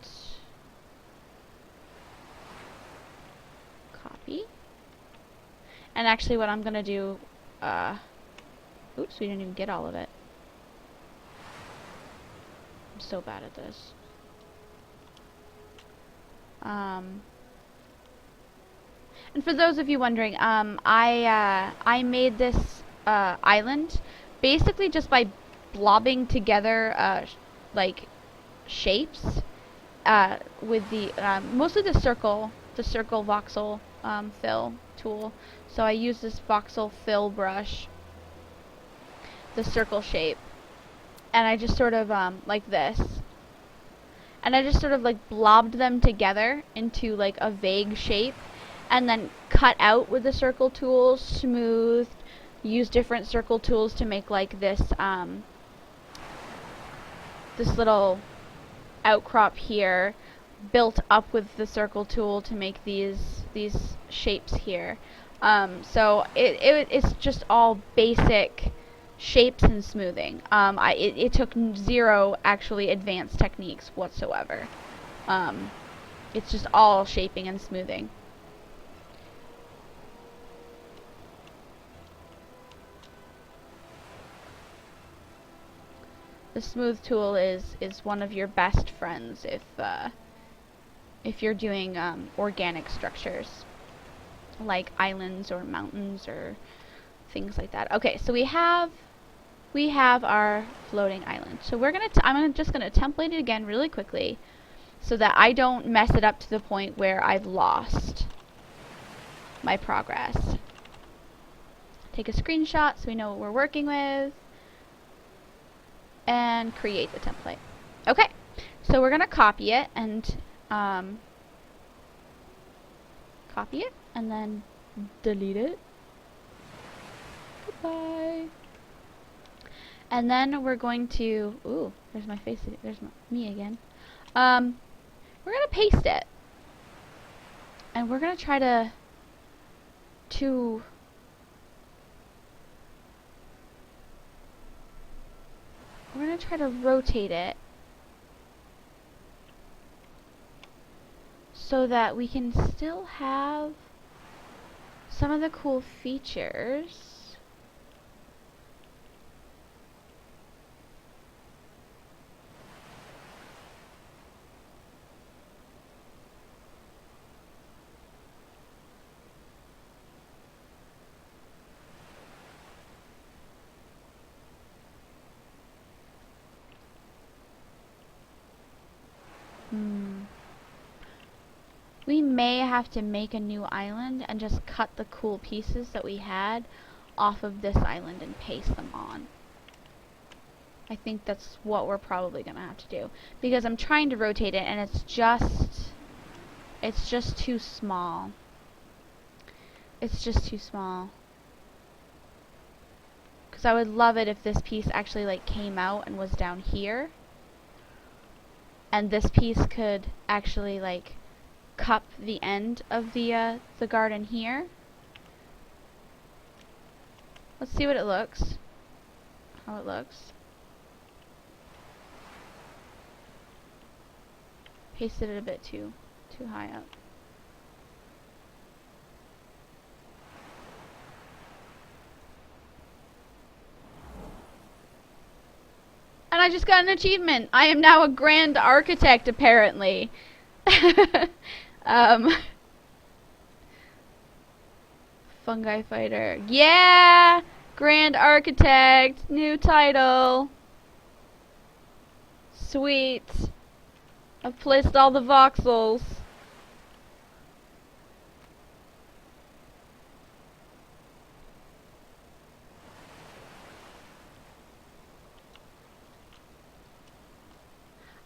Speaker 1: copy, and actually what I'm going to do, oops, we didn't even get all of it. I'm so bad at this. And for those of you wondering, I made this island basically just by blobbing together like shapes with the mostly the circle voxel fill tool. So I use this voxel fill brush, the circle shape, and I just sort of like this. And I just sort of like blobbed them together into like a vague shape, and then cut out with the circle tools, smoothed, used different circle tools to make like this this little outcrop here, built up with the circle tool to make these shapes here. So it's just all basic shapes and smoothing. It took zero actually advanced techniques whatsoever. It's just all shaping and smoothing. The smooth tool is one of your best friends if you're doing organic structures like islands or mountains or things like that. Okay, so we have our floating island. So we're I'm just gonna template it again really quickly so that I don't mess it up to the point where I've lost my progress. Take a screenshot so we know what we're working with, and create the template. Okay, so we're gonna copy it and then delete it. Goodbye. And then we're going to, ooh, there's my face, there's me again. We're gonna paste it, and we're gonna try to rotate it so that we can still have some of the cool features. We may have to make a new island and just cut the cool pieces that we had off of this island and paste them on. I think that's what we're probably gonna have to do, because I'm trying to rotate it and it's just too small. It's just too small. Because I would love it if this piece actually like came out and was down here, and this piece could actually like cup the end of the garden here. Let's see what it looks. How it looks. Pasted it a bit too high up. And I just got an achievement. I am now a grand architect, apparently. Fungi fighter. Yeah! Grand architect. New title. Sweet. I've placed all the voxels.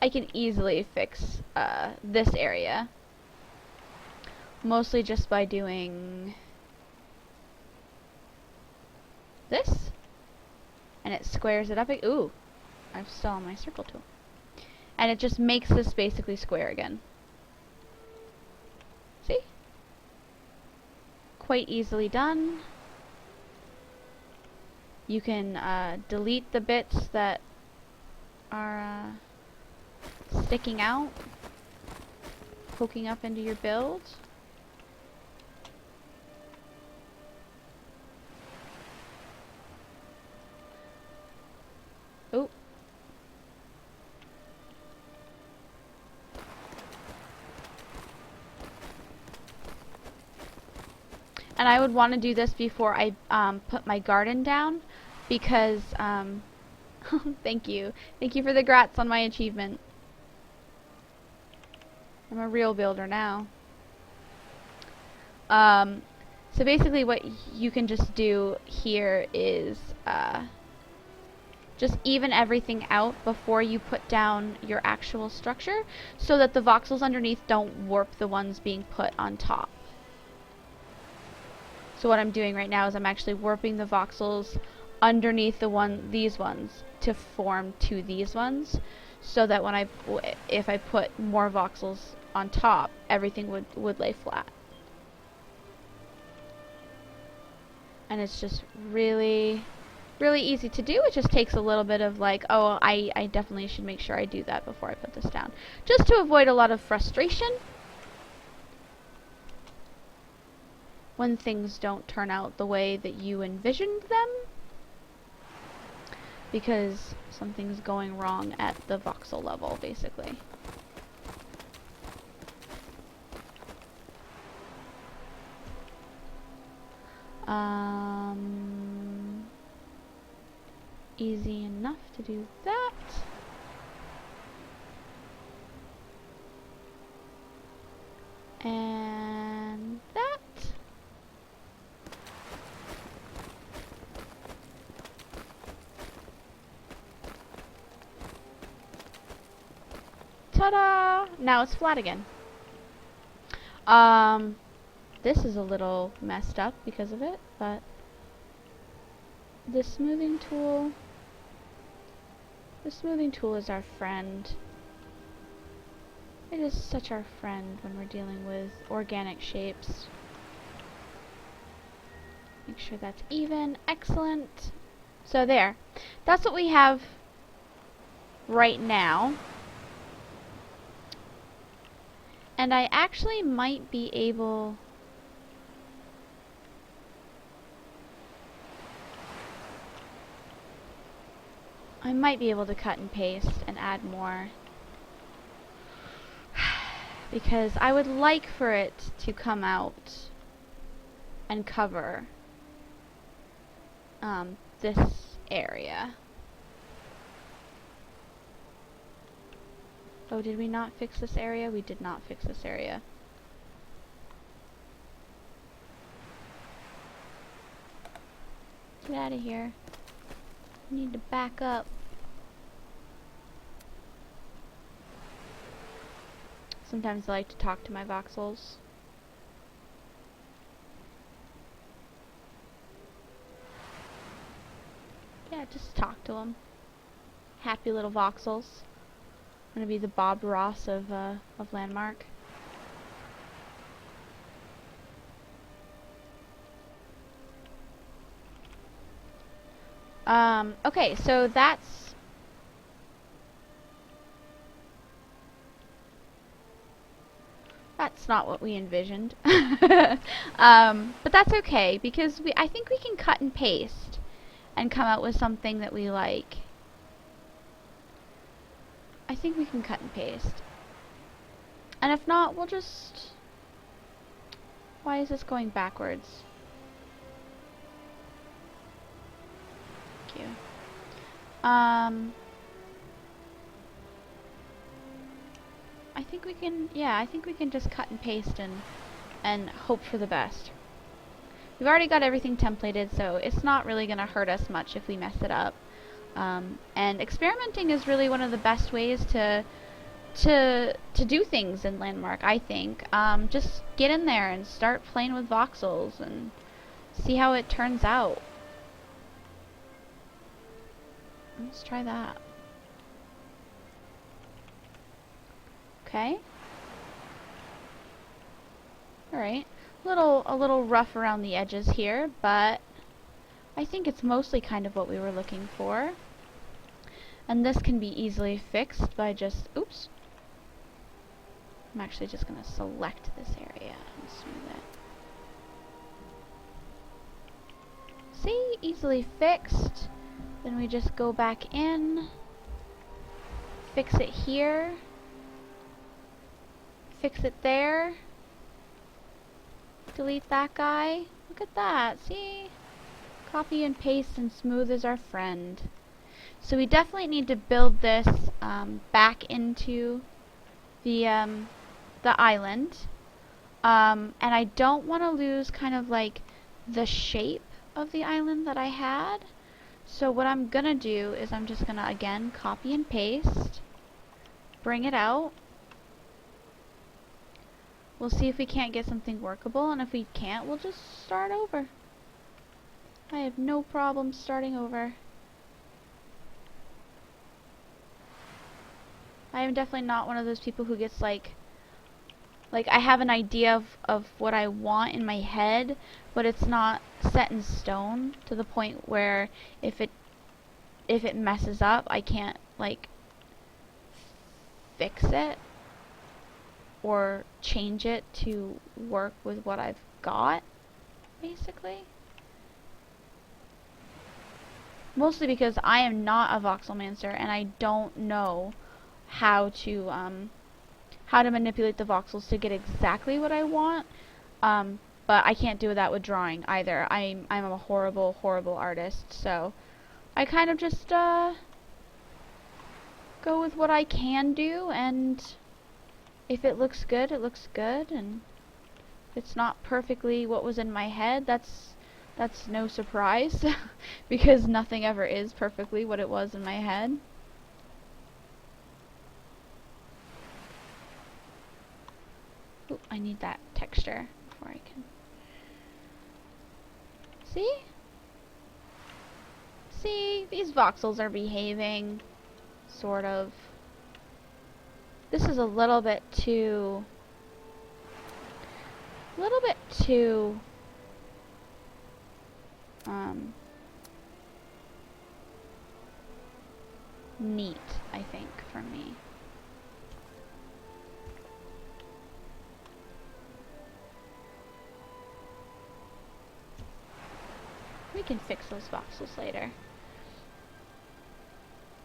Speaker 1: I can easily fix this area. Mostly just by doing this. And it squares it up. Ooh, I'm still on my circle tool. And it just makes this basically square again. See? Quite easily done. You can delete the bits that are sticking out, poking up into your build. Oh. And I would want to do this before I put my garden down, because thank you for the grats on my achievement. I'm a real builder now. So basically what you can just do here is just even everything out before you put down your actual structure, so that the voxels underneath don't warp the ones being put on top. So what I'm doing right now is I'm actually warping the voxels underneath these ones to form to these ones, so that when if I put more voxels on top, everything would lay flat. And it's just really easy to do. It just takes a little bit of like, oh, I definitely should make sure I do that before I put this down, just to avoid a lot of frustration when things don't turn out the way that you envisioned them, because something's going wrong at the voxel level, basically. Easy enough to do that. And that. Ta-da! Now it's flat again. This is a little messed up because of it, but the smoothing tool is our friend. It is such our friend when we're dealing with organic shapes. Make sure that's even. Excellent. So there. That's what we have right now. And I actually might be able... to cut and paste and add more. Because I would like for it to come out and cover this area. Oh, did we not fix this area? We did not fix this area. Get out of here. I need to back up. Sometimes I like to talk to my voxels. Yeah, just talk to them. Happy little voxels. I'm gonna be the Bob Ross of Landmark. Okay, so that's not what we envisioned. But that's okay, because I think we can cut and paste and come out with something that we like. I think we can cut and paste. And if not, we'll just... Why is this going backwards? Thank you. I think we can, yeah, I think we can just cut and paste and hope for the best. We've already got everything templated, so it's not really going to hurt us much if we mess it up. And experimenting is really one of the best ways to do things in Landmark, I think. Just get in there and start playing with voxels and see how it turns out. Let's try that. Okay. Alright. A little rough around the edges here, but I think it's mostly kind of what we were looking for. And this can be easily fixed by just, oops. I'm actually just going to select this area and smooth it. See? Easily fixed. Then we just go back in, fix it here, fix it there, delete that guy. Look at that, see? Copy and paste and smooth is our friend. So we definitely need to build this back into the island. And I don't want to lose kind of like the shape of the island that I had. So what I'm gonna do is I'm just gonna again copy and paste, bring it out. We'll see if we can't get something workable, and if we can't, we'll just start over. I have no problem starting over. I am definitely not one of those people who gets like I have an idea of what I want in my head, but it's not set in stone to the point where if it messes up, I can't like fix it or change it to work with what I've got, basically. Mostly because I am not a voxelmancer and I don't know how to manipulate the voxels to get exactly what I want. But I can't do that with drawing either. I'm a horrible artist, so I kind of just go with what I can do, and if it looks good, it looks good, and if it's not perfectly what was in my head, that's no surprise because nothing ever is perfectly what it was in my head. Ooh, I need that texture before I can. See? See? These voxels are behaving, sort of. This is a little bit too neat, I think, for me. We can fix those voxels later.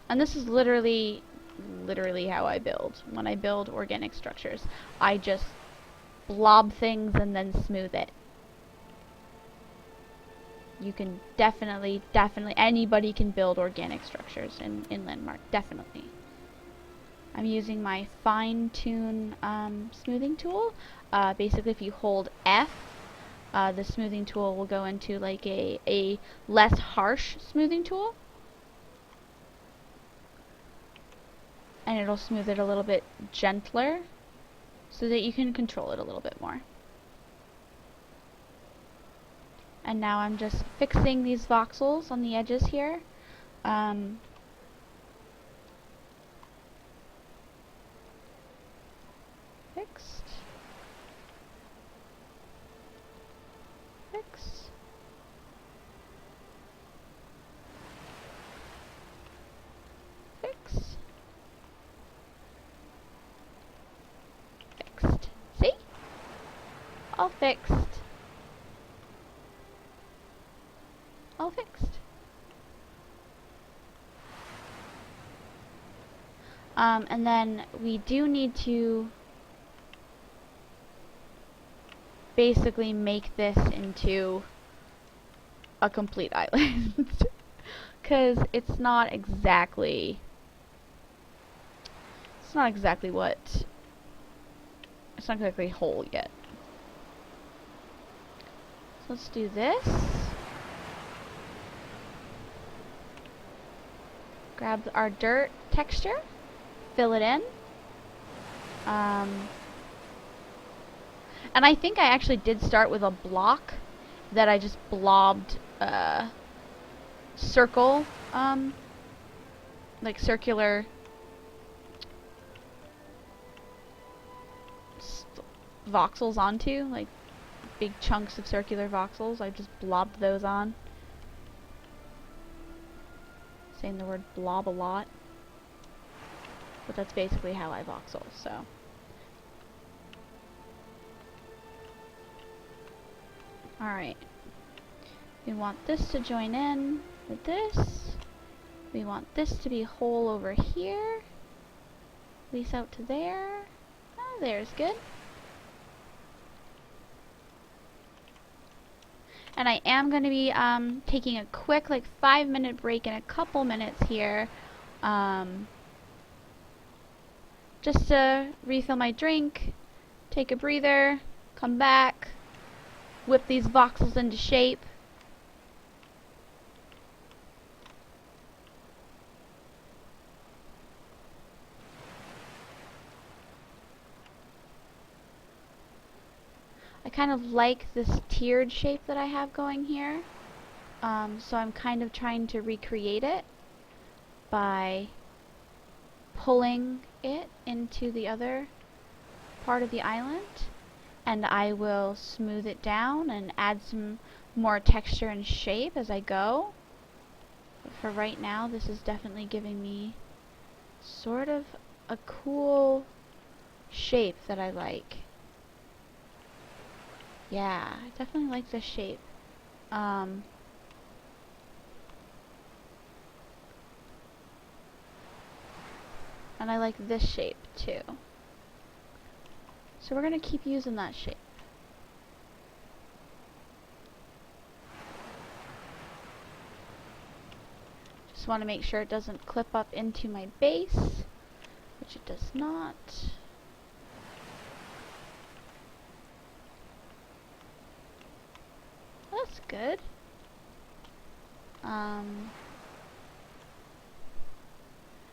Speaker 1: And this is literally how I build. When I build organic structures, I just blob things and then smooth it. You can definitely, anybody can build organic structures in Landmark, definitely. I'm using my fine-tune smoothing tool. Basically, if you hold F, the smoothing tool will go into like a less harsh smoothing tool. And it'll smooth it a little bit gentler so that you can control it a little bit more. And now I'm just fixing these voxels on the edges here. Fixed. Fix. Fix. Fixed. See? All fixed. All fixed. And then we do need to basically make this into a complete island. Because it's not exactly what it's not exactly whole yet. So let's do this. Grab our dirt texture, fill it in. And I think I actually did start with a block that I just blobbed circle, like circular voxels onto, like big chunks of circular voxels. I just blobbed those on. Saying the word blob a lot. But that's basically how I voxel, so. Alright. We want this to join in with this. We want this to be whole over here. Lease out to there. Oh, there's good. And I am going to be taking a quick, like, 5-minute break in a couple minutes here. Just to refill my drink, take a breather, come back, whip these voxels into shape. I kind of like this tiered shape that I have going here, so I'm kind of trying to recreate it by pulling it into the other part of the island, and I will smooth it down and add some more texture and shape as I go. But for right now, this is definitely giving me sort of a cool shape that I like. Yeah, I definitely like this shape. And I like this shape too. So we're going to keep using that shape. Just want to make sure it doesn't clip up into my base, which it does not. That's good.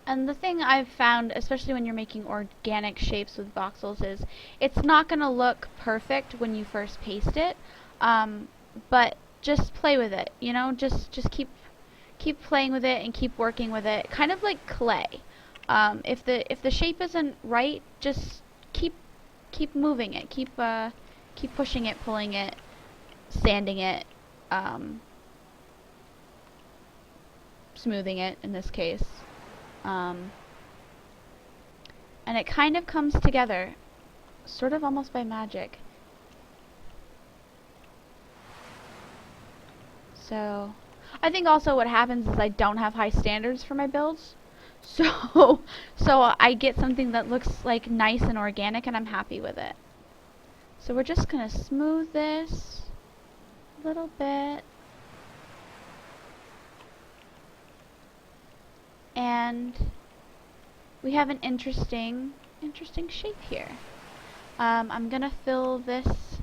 Speaker 1: And the thing I've found, especially when you're making organic shapes with voxels, is it's not going to look perfect when you first paste it, but just play with it, you know, just keep playing with it and keep working with it, kind of like clay. If the shape isn't right, just keep moving it, keep pushing it, pulling it, sanding it, smoothing it in this case. And it kind of comes together, sort of almost by magic. So, I think also what happens is I don't have high standards for my builds. So I get something that looks like nice and organic, and I'm happy with it. So we're just gonna smooth this a little bit. And we have an interesting shape here. I'm gonna fill this.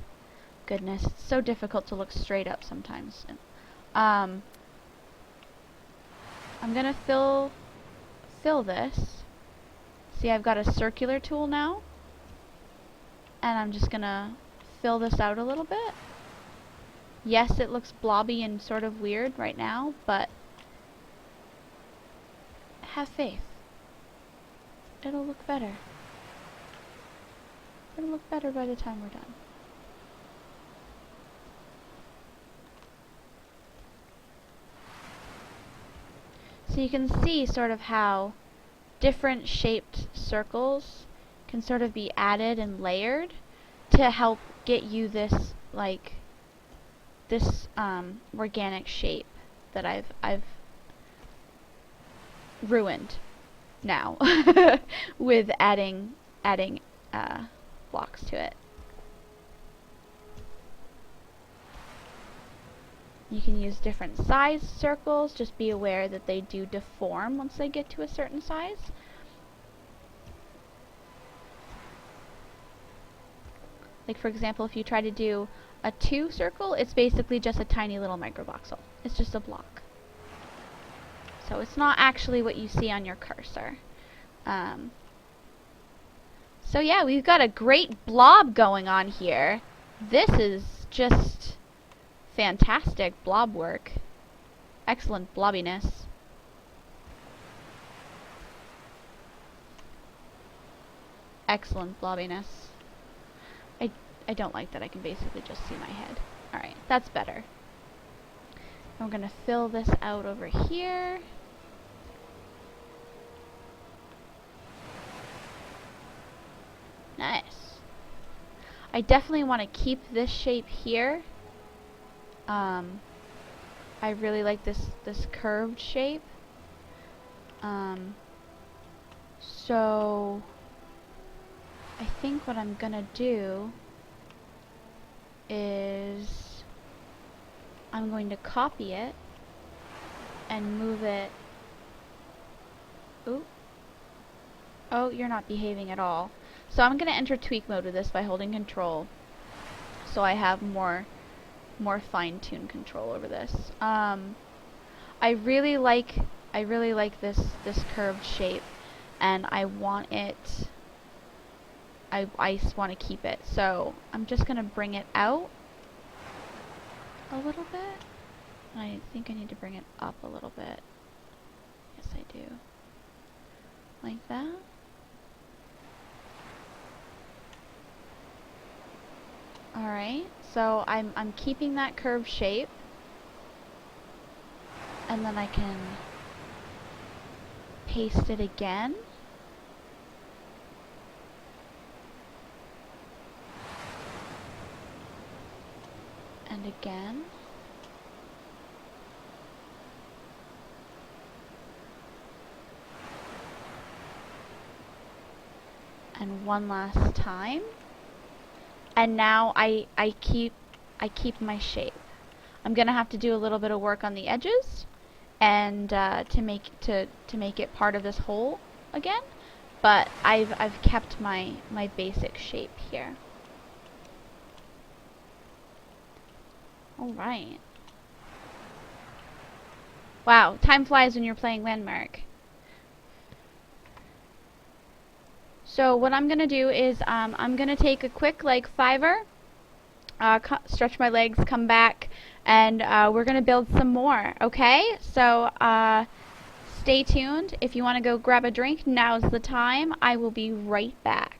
Speaker 1: Goodness, it's so difficult to look straight up sometimes. I'm gonna fill this. See, I've got a circular tool now, and I'm just gonna fill this out a little bit. Yes, it looks blobby and sort of weird right now, but have faith. It'll look better. It'll look better by the time we're done. So you can see sort of how different shaped circles can sort of be added and layered to help get you this, like, this organic shape that I've ruined now with adding blocks to it. You can use different size circles. Just be aware that they do deform once they get to a certain size. Like for example, if you try to do a 2 circle, it's basically just a tiny little microvoxel. It's just a block. So it's not actually what you see on your cursor. So yeah, we've got a great blob going on here. This is just fantastic blob work. Excellent blobbiness. Excellent blobbiness. I don't like that I can basically just see my head. Alright, that's better. We're gonna fill this out over here. Nice. I definitely want to keep this shape here. I really like this curved shape. So I think what I'm gonna do is I'm going to copy it and move it. Ooh. Oh, you're not behaving at all. So I'm going to enter tweak mode with this by holding control, so I have more fine-tuned control over this. I really like this curved shape, and I want it. I just want to keep it. So I'm just going to bring it out a little bit. I think I need to bring it up a little bit. Yes, I do. Like that. Alright, so I'm keeping that curved shape, and then I can paste it again. And again. And one last time. And now I keep my shape. I'm gonna have to do a little bit of work on the edges, and to make it part of this whole again. But I've kept my basic shape here. All right. Wow, time flies when you're playing Landmark. So what I'm gonna do is I'm gonna take a quick like 5-er. Stretch my legs, come back, and we're gonna build some more. Okay, so stay tuned. If you want to go grab a drink, now's the time. I will be right back.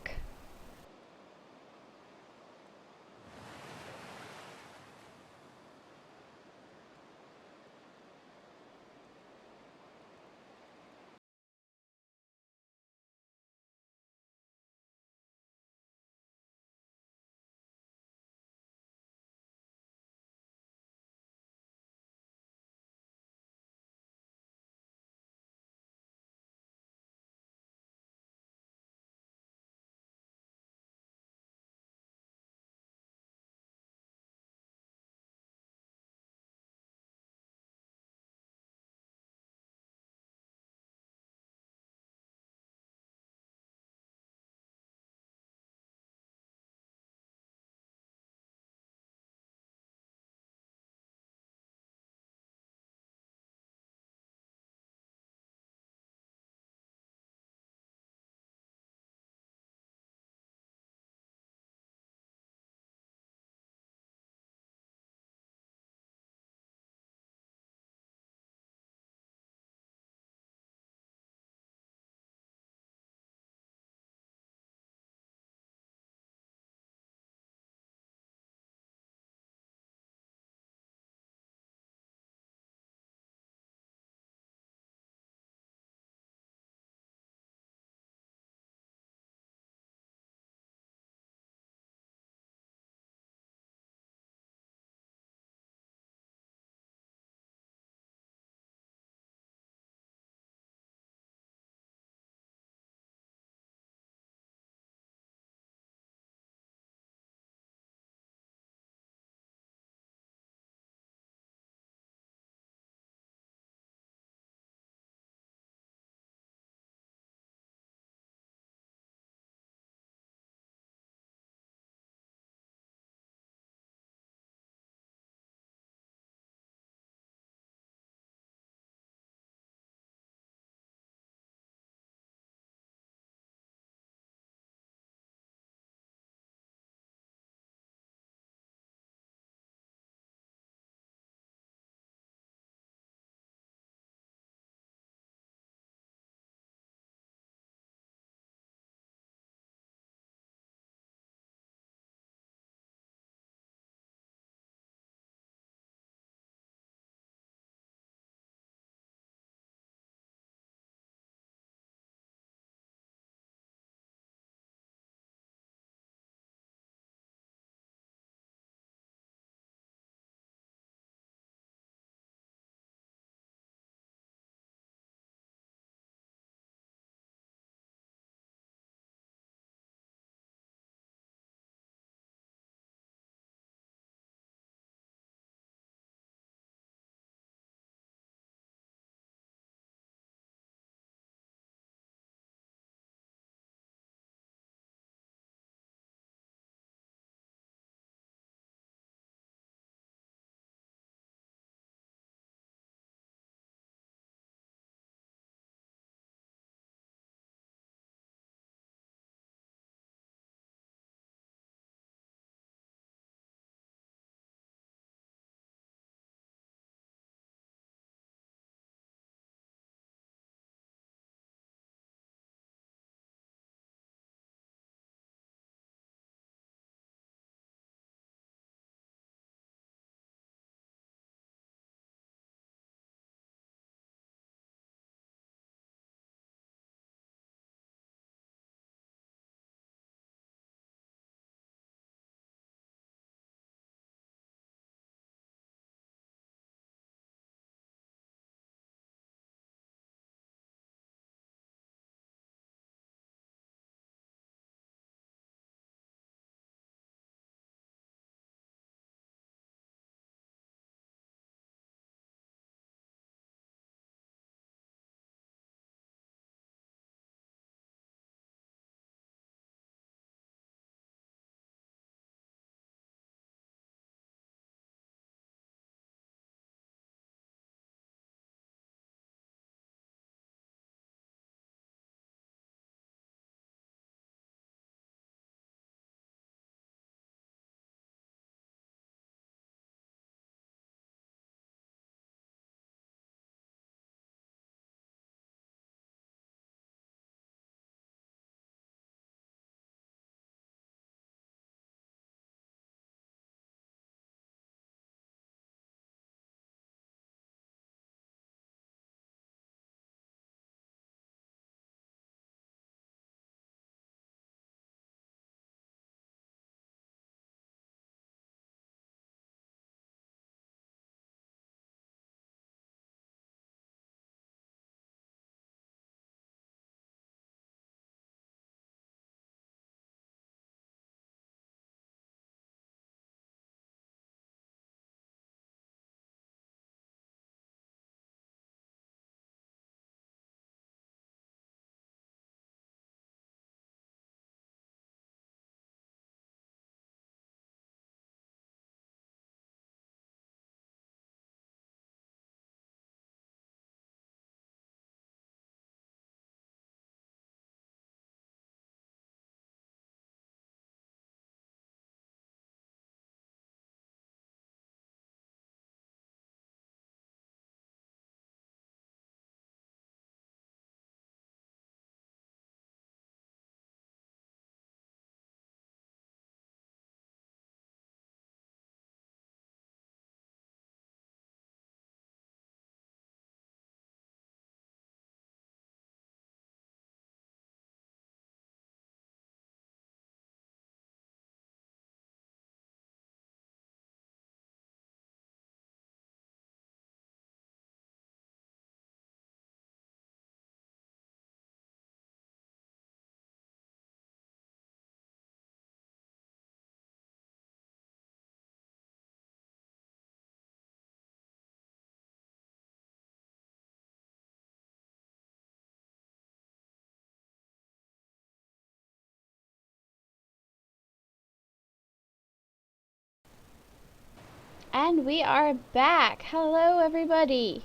Speaker 1: And we are back. Hello, everybody.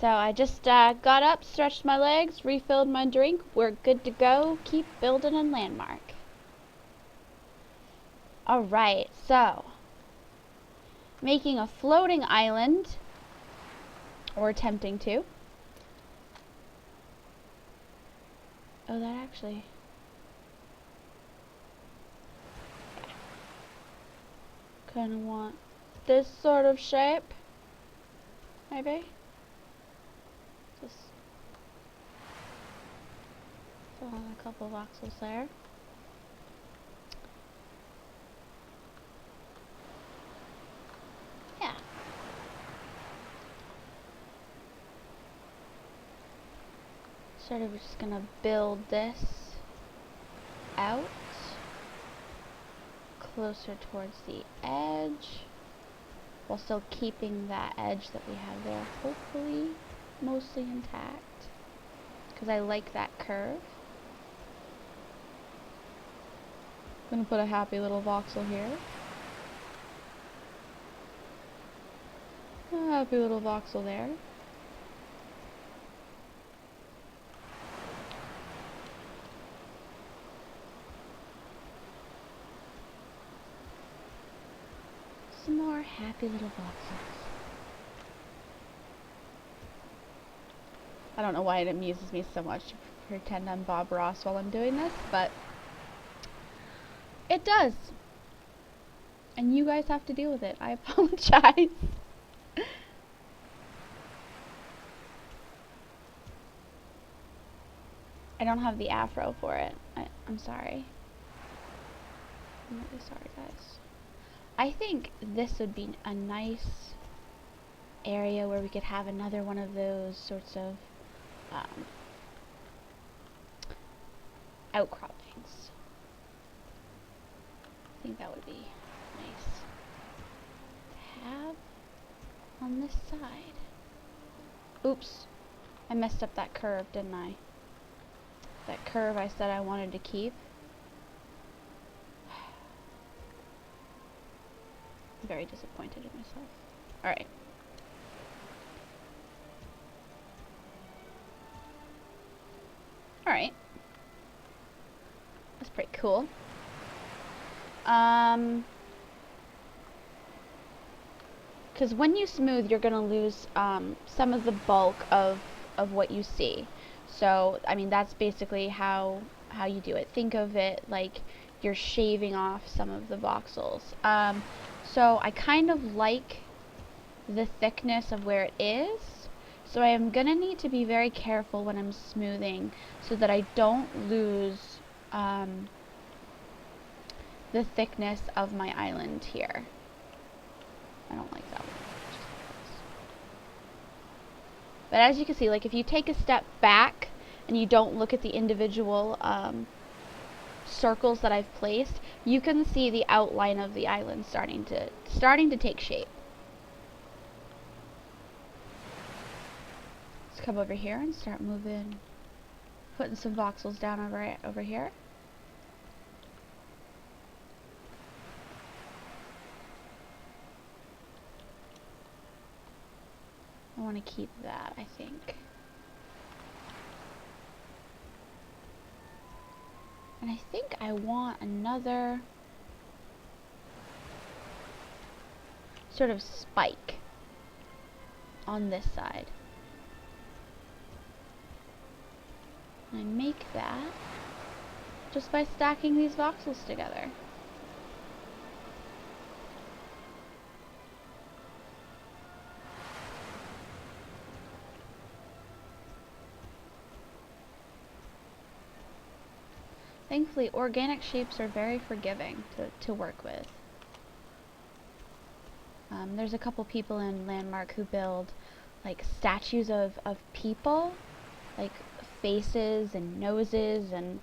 Speaker 1: So I just got up, stretched my legs, refilled my drink. We're good to go. Keep building in Landmark. Alright, so making a floating island, or attempting to. Oh, that actually... kind of want this sort of shape, maybe. Just fill in a couple of voxels there. Yeah. Sort of just gonna build this out closer towards the edge, while still keeping that edge that we have there hopefully mostly intact, because I like that curve. I'm gonna put a happy little voxel here. A happy little voxel there. Some more happy little voxels. I don't know why it amuses me so much to pretend I'm Bob Ross while I'm doing this, but it does. And you guys have to deal with it. I apologize. I don't have the afro for it. I'm sorry. I'm really sorry, guys. I think this would be a nice area where we could have another one of those sorts of outcroppings. I think that would be nice to have on this side. Oops, I messed up that curve, didn't I? That curve I said I wanted to keep. I'm very disappointed in myself. Alright. Alright. That's pretty cool. Because when you smooth, you're going to lose some of the bulk of what you see. So, I mean, that's basically how you do it. Think of it like you're shaving off some of the voxels. So I kind of like the thickness of where it is. So I am going to need to be very careful when I'm smoothing so that I don't lose the thickness of my island here. I don't like that one. But as you can see, like if you take a step back and you don't look at the individual circles that I've placed, you can see the outline of the island starting to take shape. Let's come over here and start moving, putting some voxels down over here. I want to keep that, I think. And I think I want another sort of spike on this side. And I make that just by stacking these voxels together. Thankfully, organic shapes are very forgiving to work with. There's a couple people in Landmark who build like statues of people, like faces and noses, and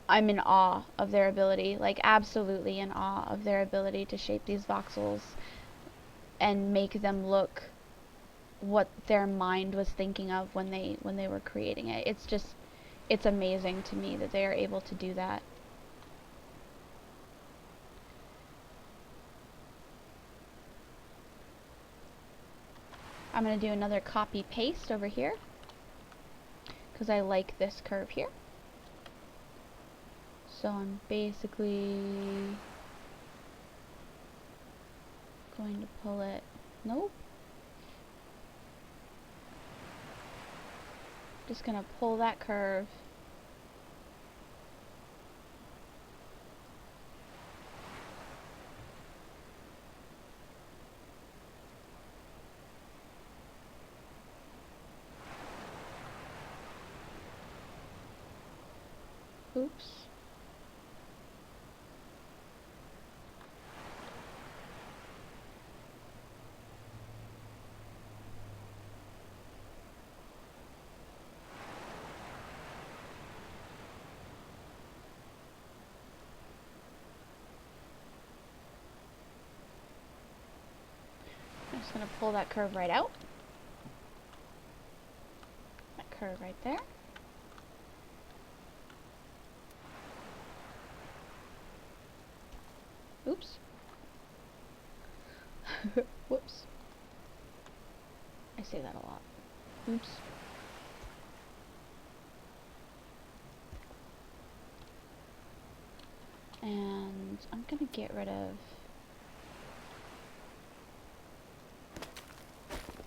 Speaker 1: I'm in awe of their ability, like absolutely in awe of their ability to shape these voxels and make them look what their mind was thinking of when they were creating it. It's amazing to me that they are able to do that. I'm going to do another copy paste over here because I like this curve here. So I'm basically going to pull it. Nope. Just going to pull that curve. Oops. I'm just going to pull that curve right out. That curve right there. Oops. Whoops. I say that a lot. Oops. And I'm going to get rid of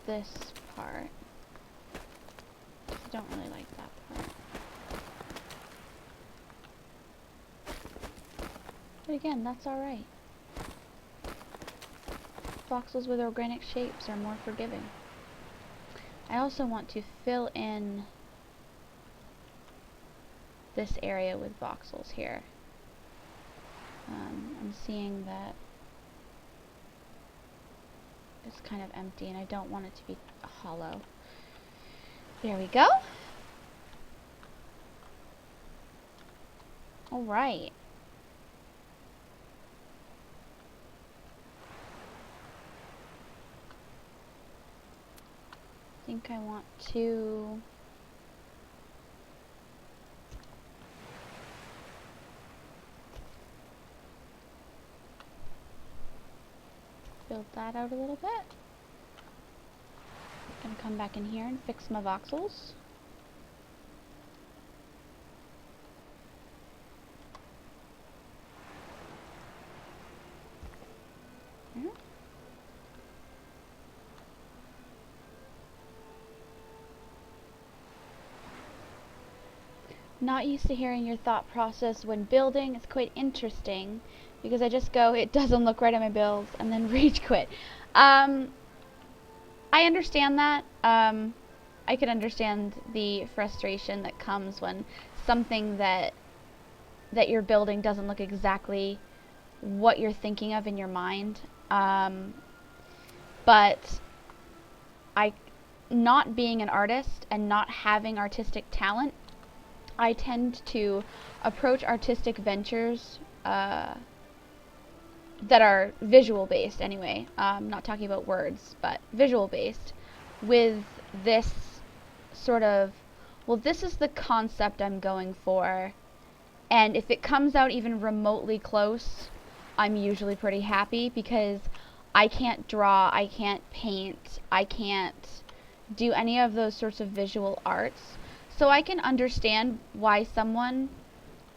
Speaker 1: this part. I don't really like that part. But again, that's alright. Voxels with organic shapes are more forgiving. I also want to fill in this area with voxels here. I'm seeing that it's kind of empty and I don't want it to be hollow. There we go. Alright. I think I want to build that out a little bit. I'm gonna come back in here and fix my voxels. There. Not used to hearing your thought process when building. It's quite interesting because I just go, it doesn't look right on my builds, and then rage quit. I understand that. I could understand the frustration that comes when something that you're building doesn't look exactly what you're thinking of in your mind. But not being an artist and not having artistic talent, I tend to approach artistic ventures that are visual based anyway. Not talking about words, but visual based, with this sort of, well, this is the concept I'm going for, and if it comes out even remotely close, I'm usually pretty happy because I can't draw, I can't paint, I can't do any of those sorts of visual arts. So I can understand why someone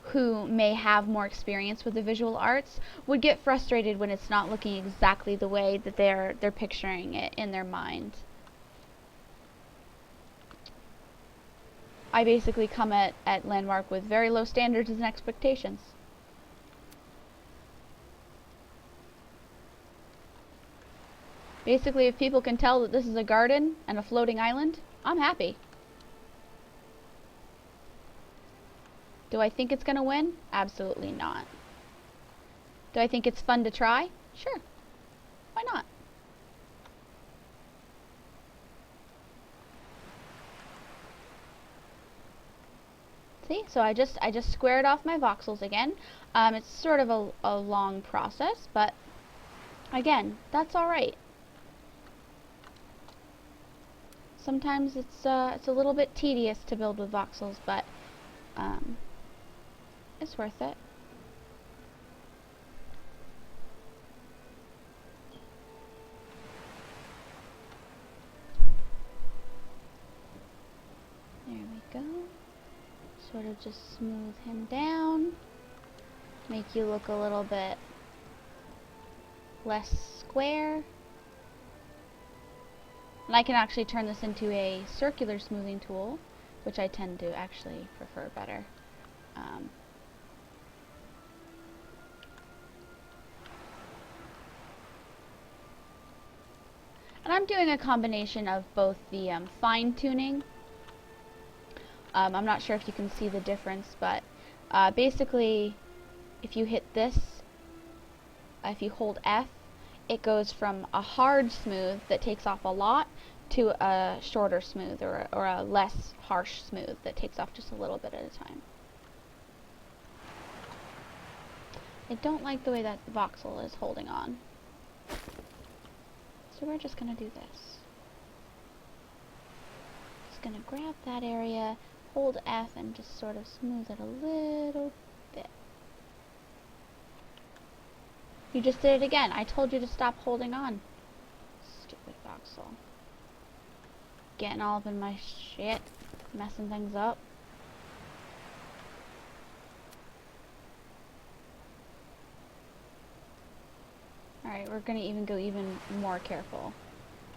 Speaker 1: who may have more experience with the visual arts would get frustrated when it's not looking exactly the way that they're picturing it in their mind. I basically come at Landmark with very low standards and expectations. Basically, if people can tell that this is a garden and a floating island, I'm happy. Do I think it's going to win? Absolutely not. Do I think it's fun to try? Sure. Why not? See, so I just squared off my voxels again. It's sort of a long process, but again, that's all right. Sometimes it's a little bit tedious to build with voxels, but it's worth it. sort of just smooth him down, make you look a little bit less square. And I can actually turn this into a circular smoothing tool, which I tend to actually prefer better. And I'm doing a combination of both the fine tuning. I'm not sure if you can see the difference, but basically if you hit this, if you hold F, it goes from a hard smooth that takes off a lot to a shorter smooth, or a less harsh smooth that takes off just a little bit at a time. I don't like the way that voxel is holding on. So we're just going to do this. Just going to grab that area, hold F, and just sort of smooth it a little bit. You just did it again. I told you to stop holding on. Stupid voxel. Getting all up in my shit. Messing things up. Alright, we're going to even go even more careful.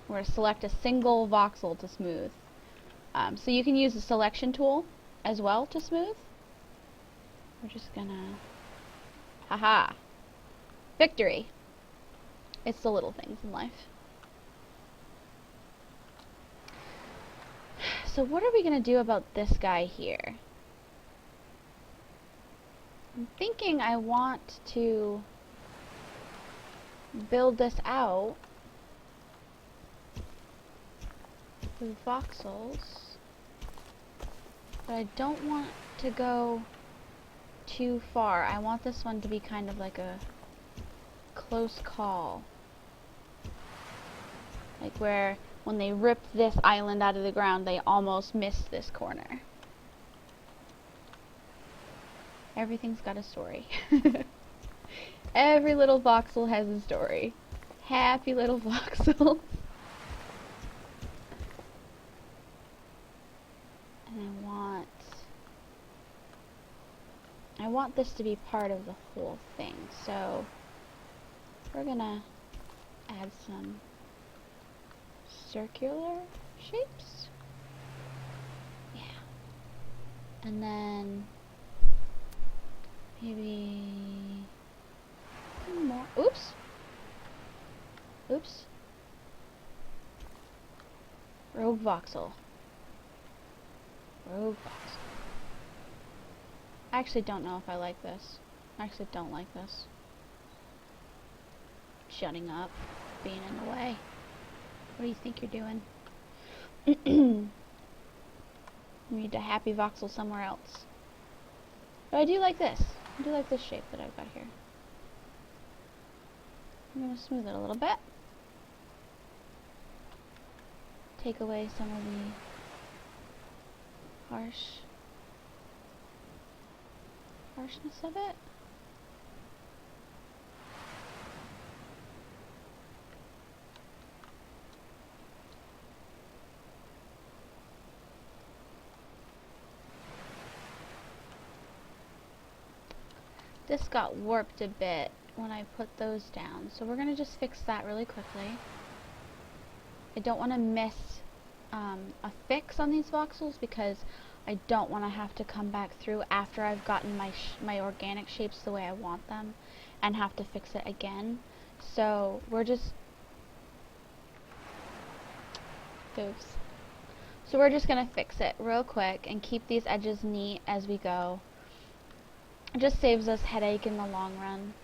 Speaker 1: We're going to select a single voxel to smooth. So you can use the selection tool as well to smooth. We're just going to... Haha! Victory! It's the little things in life. So what are we going to do about this guy here? I'm thinking I want to build this out with voxels, but I don't want to go too far. I want this one to be kind of like a close call. Like where when they ripped this island out of the ground, they almost missed this corner. Everything's got a story. Every little voxel has a story. Happy little voxels. And I want this to be part of the whole thing. So we're gonna add some circular shapes. Yeah. And then maybe more. Oops. Oops. Rogue voxel. Rogue voxel. I actually don't know if I like this. I actually don't like this. Shutting up. Being in the way. What do you think you're doing? You need a happy voxel somewhere else. But I do like this. I do like this shape that I've got here. I'm going to smooth it a little bit. Take away some of the harshness of it. This got warped a bit when I put those down, so we're going to just fix that really quickly. I don't want to miss a fix on these voxels because I don't want to have to come back through after I've gotten my organic shapes the way I want them and have to fix it again. So we're just... Oops. So we're just going to fix it real quick and keep these edges neat as we go. It just saves us headache in the long run.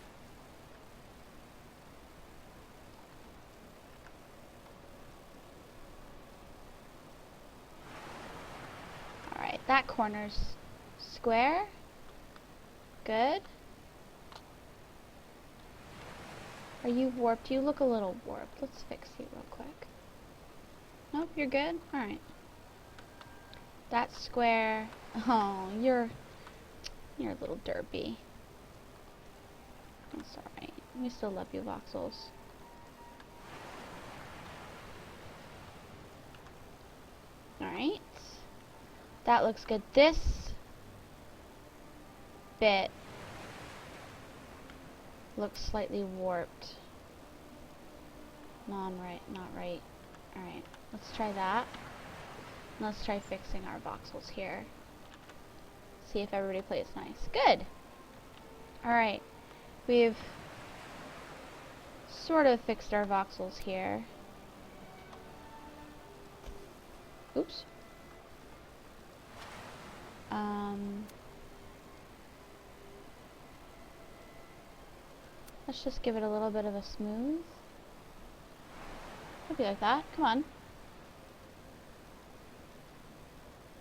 Speaker 1: Alright, that corner's square. Good. Are you warped? You look a little warped. Let's fix you real quick. Nope, you're good? Alright. That square. Oh, you're a little derpy. That's alright. We still love you, voxels. Alright. That looks good. This fit. Looks slightly warped. Not right. Alright, let's try that. Let's try fixing our voxels here. See if everybody plays nice. Good! Alright, we've sort of fixed our voxels here. Oops. Let's just give it a little bit of a smooth. It'll be like that. Come on.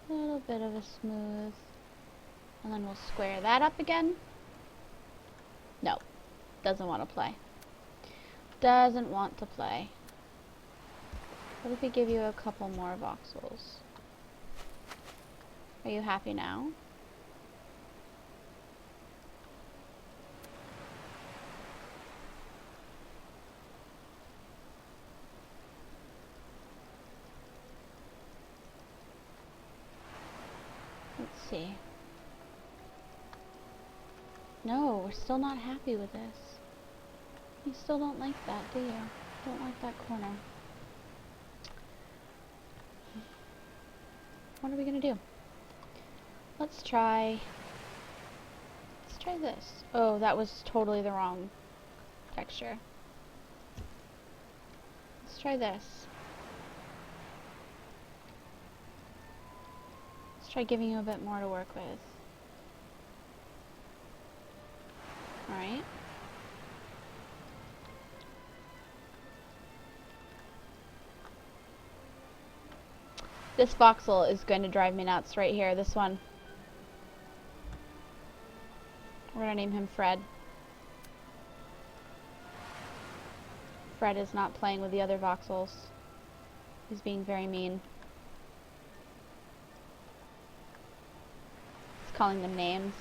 Speaker 1: A little bit of a smooth. And then we'll square that up again. No. Doesn't want to play. Doesn't want to play. What if we give you a couple more voxels? Are you happy now? Let's see. No, we're still not happy with this. You still don't like that, do you? Don't like that corner. What are we gonna do? Let's try this. Oh, that was totally the wrong texture. Let's try this. Let's try giving you a bit more to work with. Alright. This voxel is going to drive me nuts right here, this one. We're going to name him Fred. Fred is not playing with the other voxels. He's being very mean. He's calling them names.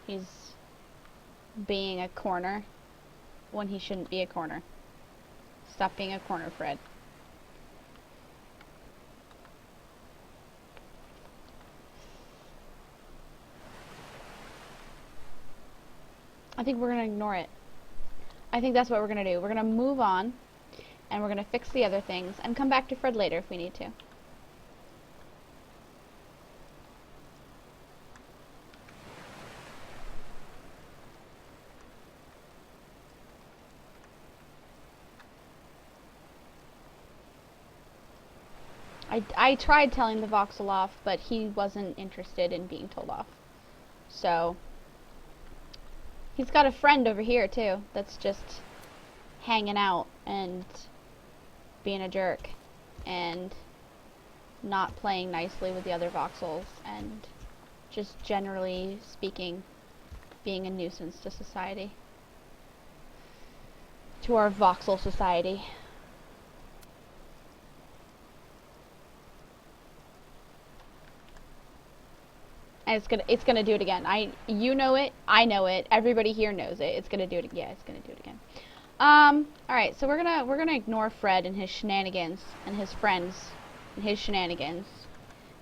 Speaker 1: He's being a corner when he shouldn't be a corner. Stop being a corner, Fred. I think we're going to ignore it. I think that's what we're going to do. We're going to move on, and we're going to fix the other things, and come back to Fred later if we need to. I tried telling the voxel off, but he wasn't interested in being told off. So he's got a friend over here, too, that's just hanging out and being a jerk and not playing nicely with the other voxels and just generally speaking being a nuisance to society. To our voxel society. And it's gonna do it again. You know it, I know it, everybody here knows it. It's gonna do it. Yeah, it's gonna do it again. All right, so we're gonna ignore Fred and his shenanigans and his friends and his shenanigans,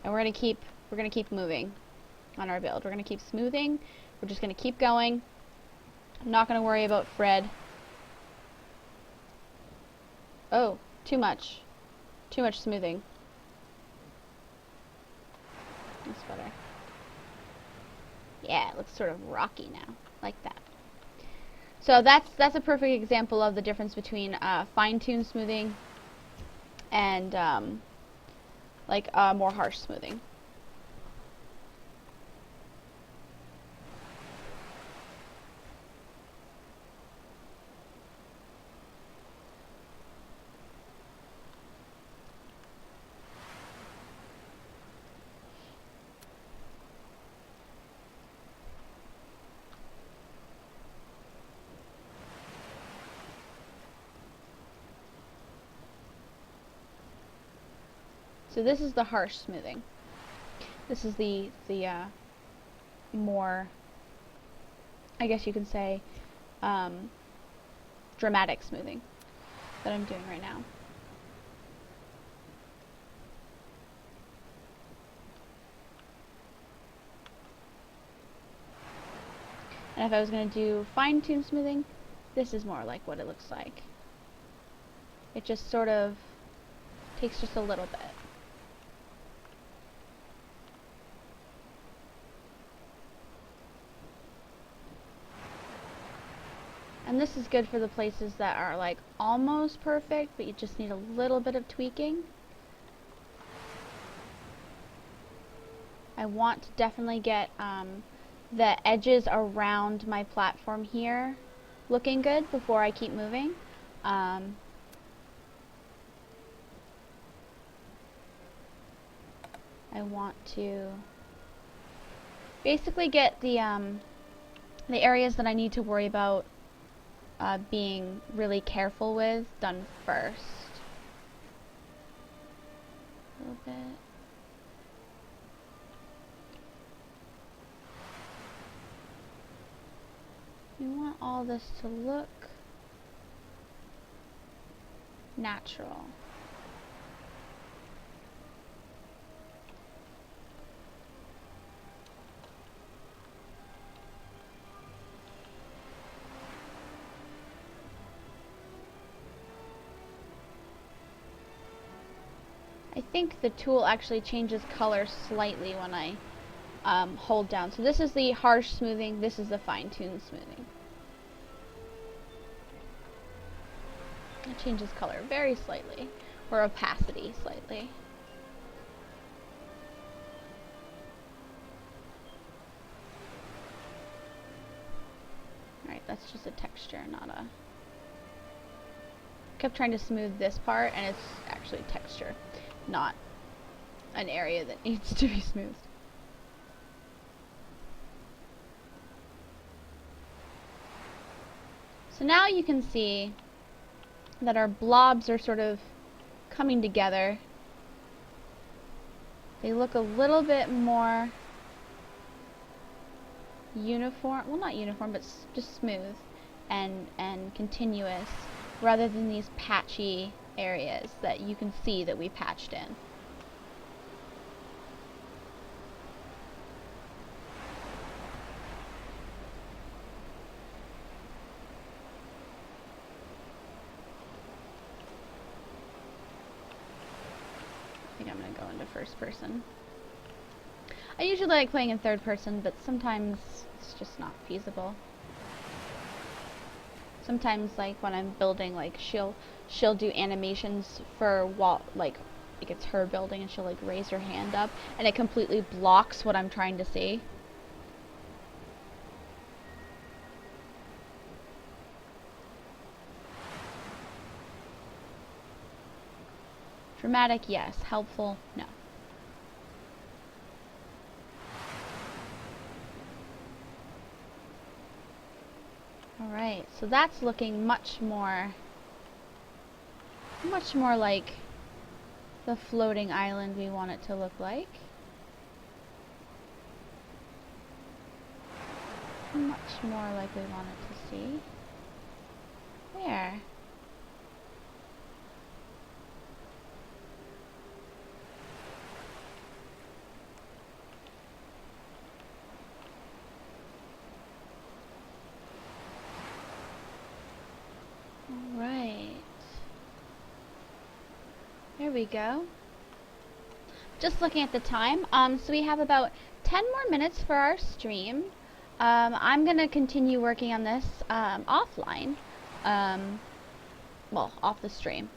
Speaker 1: and we're gonna keep moving on our build. We're gonna keep smoothing. We're just gonna keep going. I'm not gonna worry about Fred. Oh, too much smoothing. That's better. Yeah, it looks sort of rocky now, like that. So that's a perfect example of the difference between fine-tuned smoothing and more harsh smoothing. So this is the harsh smoothing. This is the more, I guess you can say, dramatic smoothing that I'm doing right now. And if I was going to do fine-tune smoothing, this is more like what it looks like. It just sort of takes just a little bit. And this is good for the places that are like almost perfect, but you just need a little bit of tweaking. I want to definitely get the edges around my platform here looking good before I keep moving. I want to basically get the areas that I need to worry about being really careful with done first. A little bit. We want all this to look natural. I think the tool actually changes color slightly when I hold down. So this is the harsh smoothing, this is the fine-tune smoothing. It changes color very slightly, or opacity slightly. Alright, that's just a texture, not a... Kept trying to smooth this part, and it's actually texture, not an area that needs to be smoothed. So now you can see that our blobs are sort of coming together. They look a little bit more uniform, well, not uniform, but just smooth and continuous, rather than these patchy areas that you can see that we patched in. I think I'm going to go into first person. I usually like playing in third person, but sometimes it's just not feasible. Sometimes, like when I'm building, like she'll do animations for like it's her building, and she'll like raise her hand up, and it completely blocks what I'm trying to see. Dramatic, yes. Helpful, no. Alright, so that's looking much more like the floating island we want it to look like. Much more like we want it to see. There. Alright. There we go. Just looking at the time, so we have about 10 more minutes for our stream. I'm gonna continue working on this offline. Well, off the stream.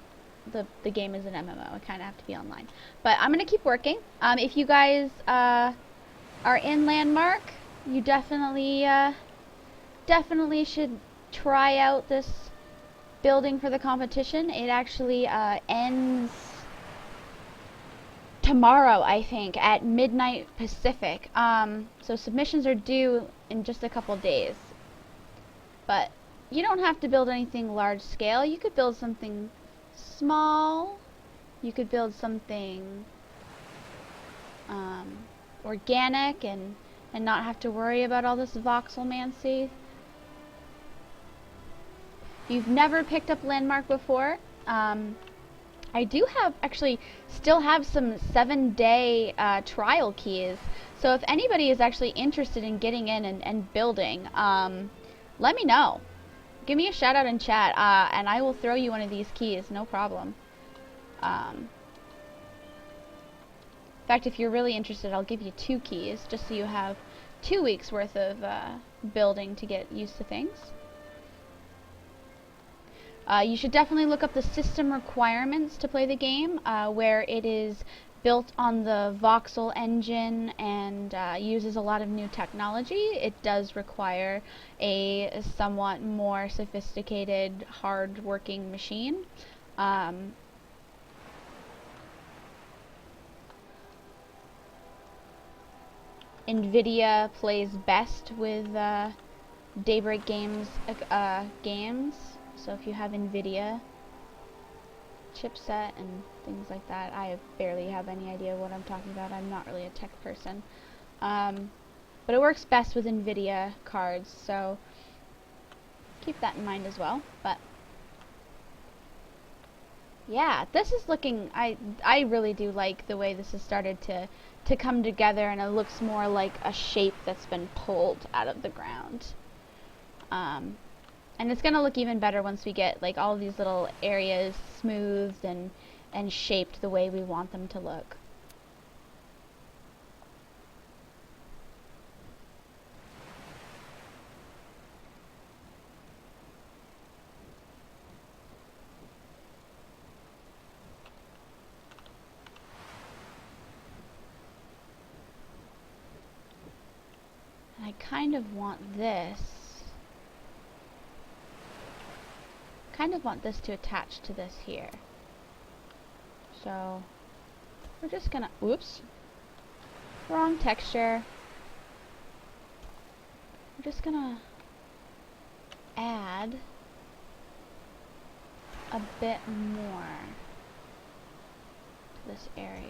Speaker 1: The game is an MMO. I kind of have to be online. But I'm gonna keep working. If you guys are in Landmark, you definitely should try out this building for the competition. It actually ends tomorrow, I think, at midnight Pacific. So submissions are due in just a couple days. But you don't have to build anything large scale. You could build something small. You could build something organic and not have to worry about all this voxelmancy. If you've never picked up Landmark before, I do have, actually, still have some 7-day trial keys. So if anybody is actually interested in getting in and building, let me know. Give me a shout out in chat, and I will throw you one of these keys, no problem. In fact, if you're really interested, I'll give you 2 keys, just so you have 2 weeks worth of building to get used to things. You should definitely look up the system requirements to play the game, where it is built on the voxel engine and uses a lot of new technology. It does require a somewhat more sophisticated, hard-working machine. NVIDIA plays best with Daybreak Games games. So if you have NVIDIA chipset and things like that, I barely have any idea what I'm talking about. I'm not really a tech person. But it works best with NVIDIA cards, so keep that in mind as well. But yeah, this is looking, I really do like the way this has started to come together, and it looks more like a shape that's been pulled out of the ground. And it's gonna look even better once we get like all of these little areas smoothed and shaped the way we want them to look. And I kind of want this to attach to this here. So we're just gonna, oops, wrong texture. We're just gonna add a bit more to this area.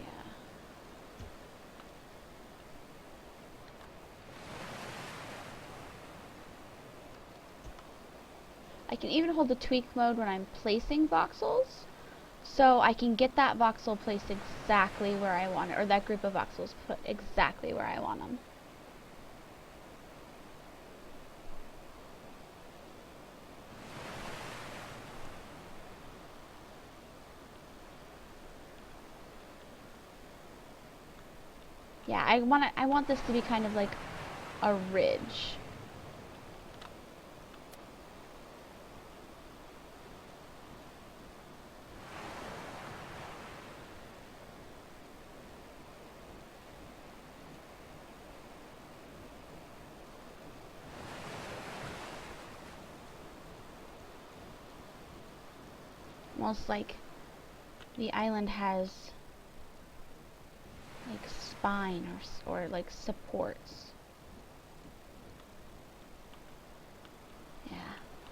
Speaker 1: I can even hold the tweak mode when I'm placing voxels, so I can get that voxel placed exactly where I want it, or that group of voxels put exactly where I want them. Yeah, I want this to be kind of like a ridge. Almost like the island has like spine or like supports. Yeah,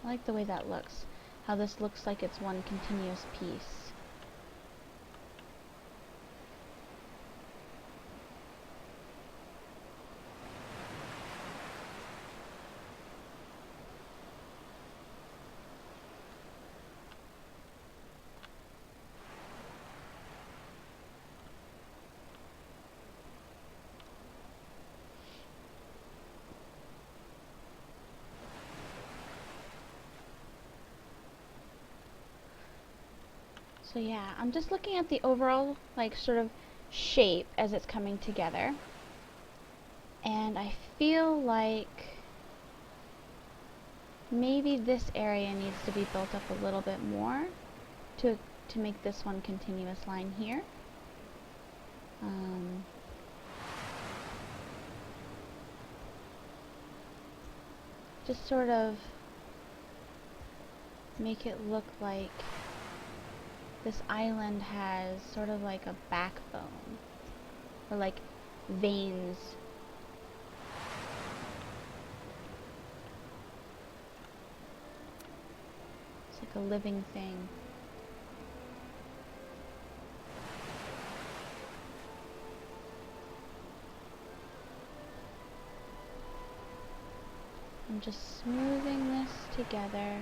Speaker 1: I like the way that looks. How this looks like it's one continuous piece. So yeah, I'm just looking at the overall like sort of shape as it's coming together, and I feel like maybe this area needs to be built up a little bit more to make this one continuous line here. Just sort of make it look like this island has sort of like a backbone, or like veins. It's like a living thing. I'm just smoothing this together.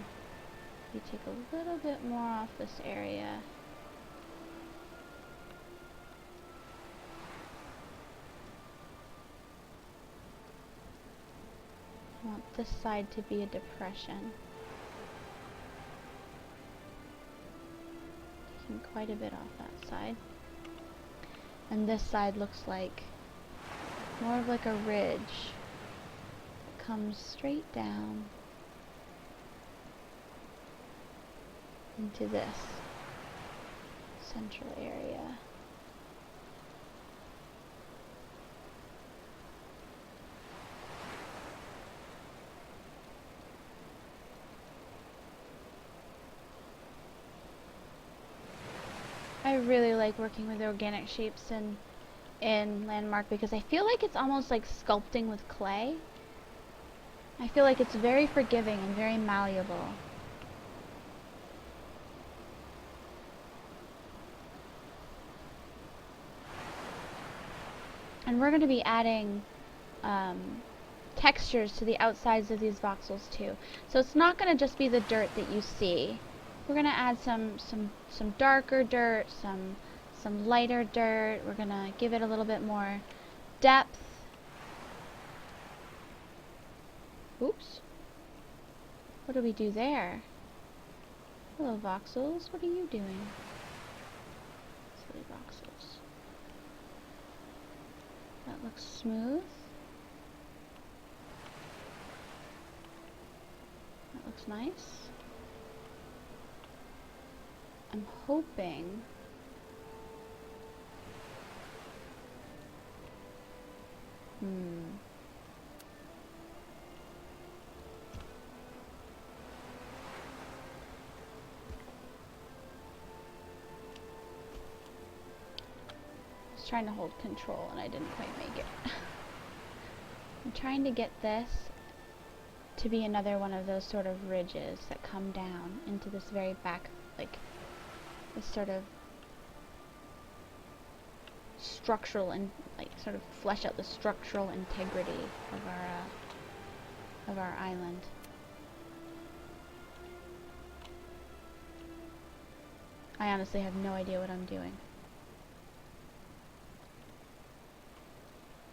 Speaker 1: You take a little bit more off this area. this side to be a depression. Taking quite a bit off that side. And this side looks like more of like a ridge that comes straight down into this central area. I really like working with organic shapes in Landmark because I feel like it's almost like sculpting with clay. I feel like it's very forgiving and very malleable. And we're going to be adding textures to the outsides of these voxels too. So it's not going to just be the dirt that you see. We're going to add some darker dirt, some lighter dirt. We're going to give it a little bit more depth. Oops. What do we do there? Hello, voxels. What are you doing? Silly voxels. That looks smooth. That looks nice. I'm hoping I was trying to hold control and I didn't quite make it. I'm trying to get this to be another one of those sort of ridges that come down into this very back, like this sort of structural and like sort of flesh out the structural integrity of our island. I honestly have no idea what I'm doing.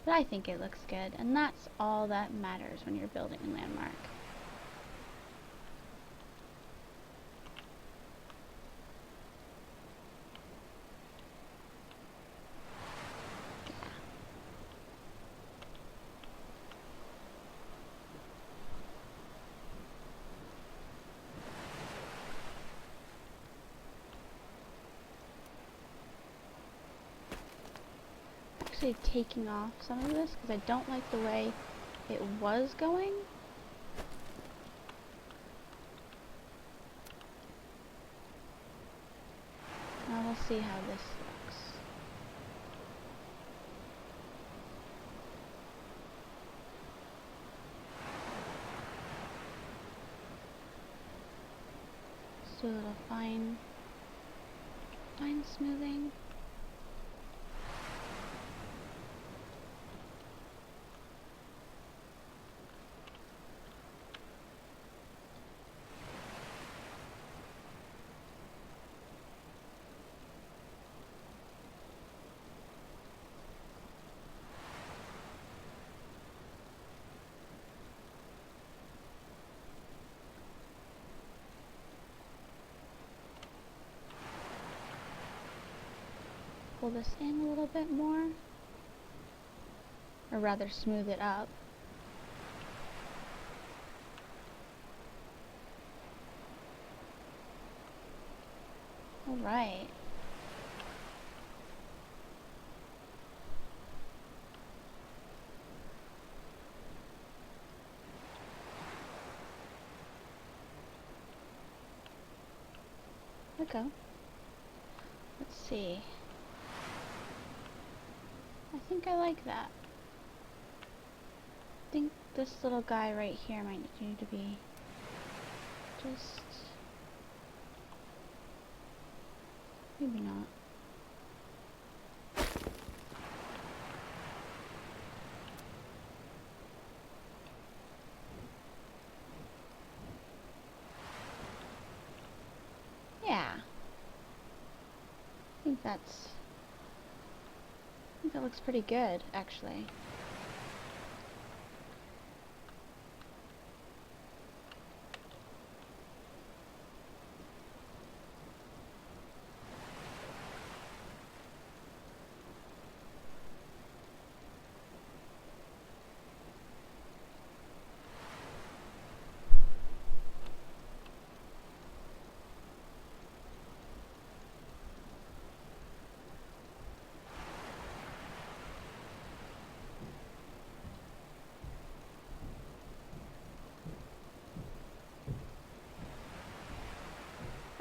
Speaker 1: But I think it looks good, and that's all that matters when you're building a Landmark. Actually taking off some of this because I don't like the way it was going. Now we'll see how this looks. Let's do a little fine smoothing. Pull this in a little bit more, or rather smooth it up. All right. There we go. Let's see. I think I like that. I think this little guy right here might need to be just... maybe not. Yeah. I think that's... I think that looks pretty good, actually.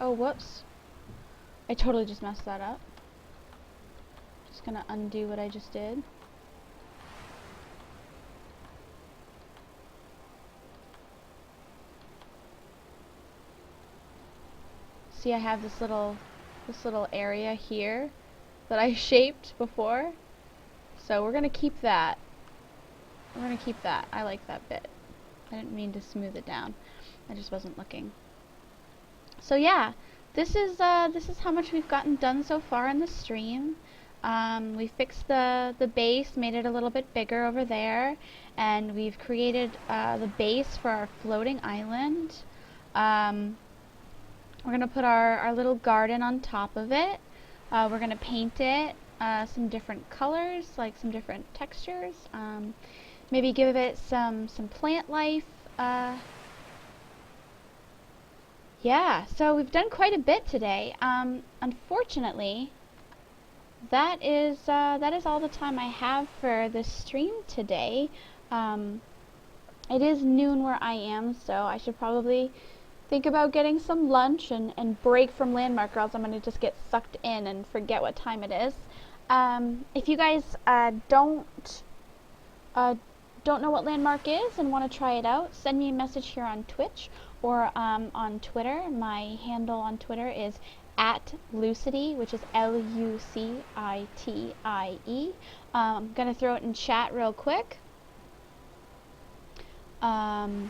Speaker 1: Oh, whoops. I totally just messed that up. Just gonna undo what I just did. See, I have this little area here that I shaped before. So we're gonna keep that. We're gonna keep that. I like that bit. I didn't mean to smooth it down. I just wasn't looking. So yeah, this is how much we've gotten done so far in the stream. We fixed the base, made it a little bit bigger over there, and we've created the base for our floating island. We're gonna put our little garden on top of it. We're gonna paint it some different colors, like some different textures. Maybe give it some plant life. Yeah, so we've done quite a bit today. Unfortunately, that is all the time I have for this stream today. It is noon where I am, so I should probably think about getting some lunch and break from Landmark, or else I'm going to just get sucked in and forget what time it is. If you guys don't know what Landmark is and want to try it out, send me a message here on Twitch or on Twitter. My handle on Twitter is @Lucitie, which is Lucitie. I'm going to throw it in chat real quick. And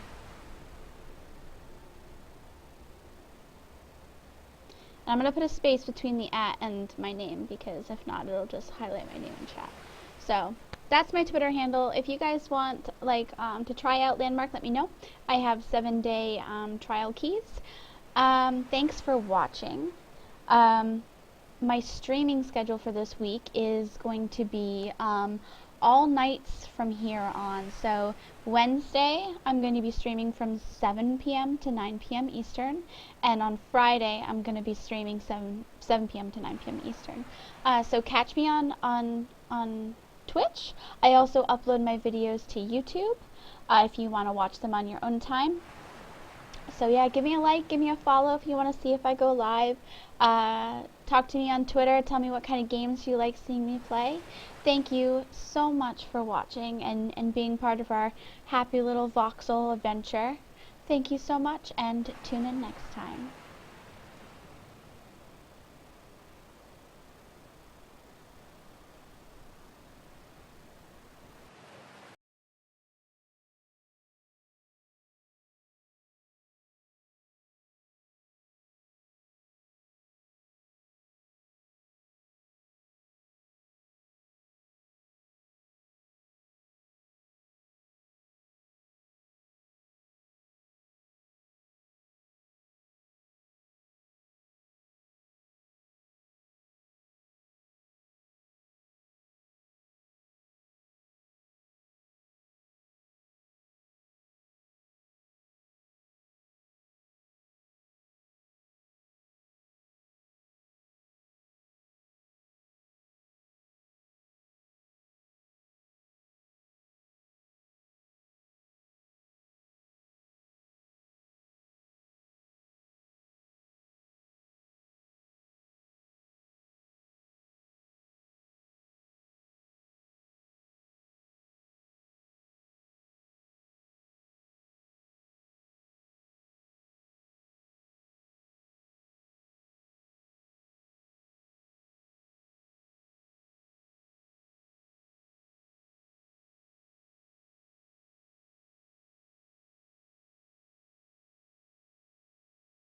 Speaker 1: I'm going to put a space between the @ and my name, because if not, it'll just highlight my name in chat. So that's my Twitter handle. If you guys want to try out Landmark, let me know. I have 7-day trial keys. Thanks for watching. My streaming schedule for this week is going to be all nights from here on. So Wednesday, I'm going to be streaming from 7 p.m. to 9 p.m. Eastern, and on Friday, I'm going to be streaming 7 p.m. to 9 p.m. Eastern. So catch me on Twitch. I also upload my videos to YouTube if you want to watch them on your own time. So yeah, give me a like, give me a follow if you want to see if I go live. Talk to me on Twitter, tell me what kind of games you like seeing me play. Thank you so much for watching and being part of our happy little voxel adventure. Thank you so much, and tune in next time.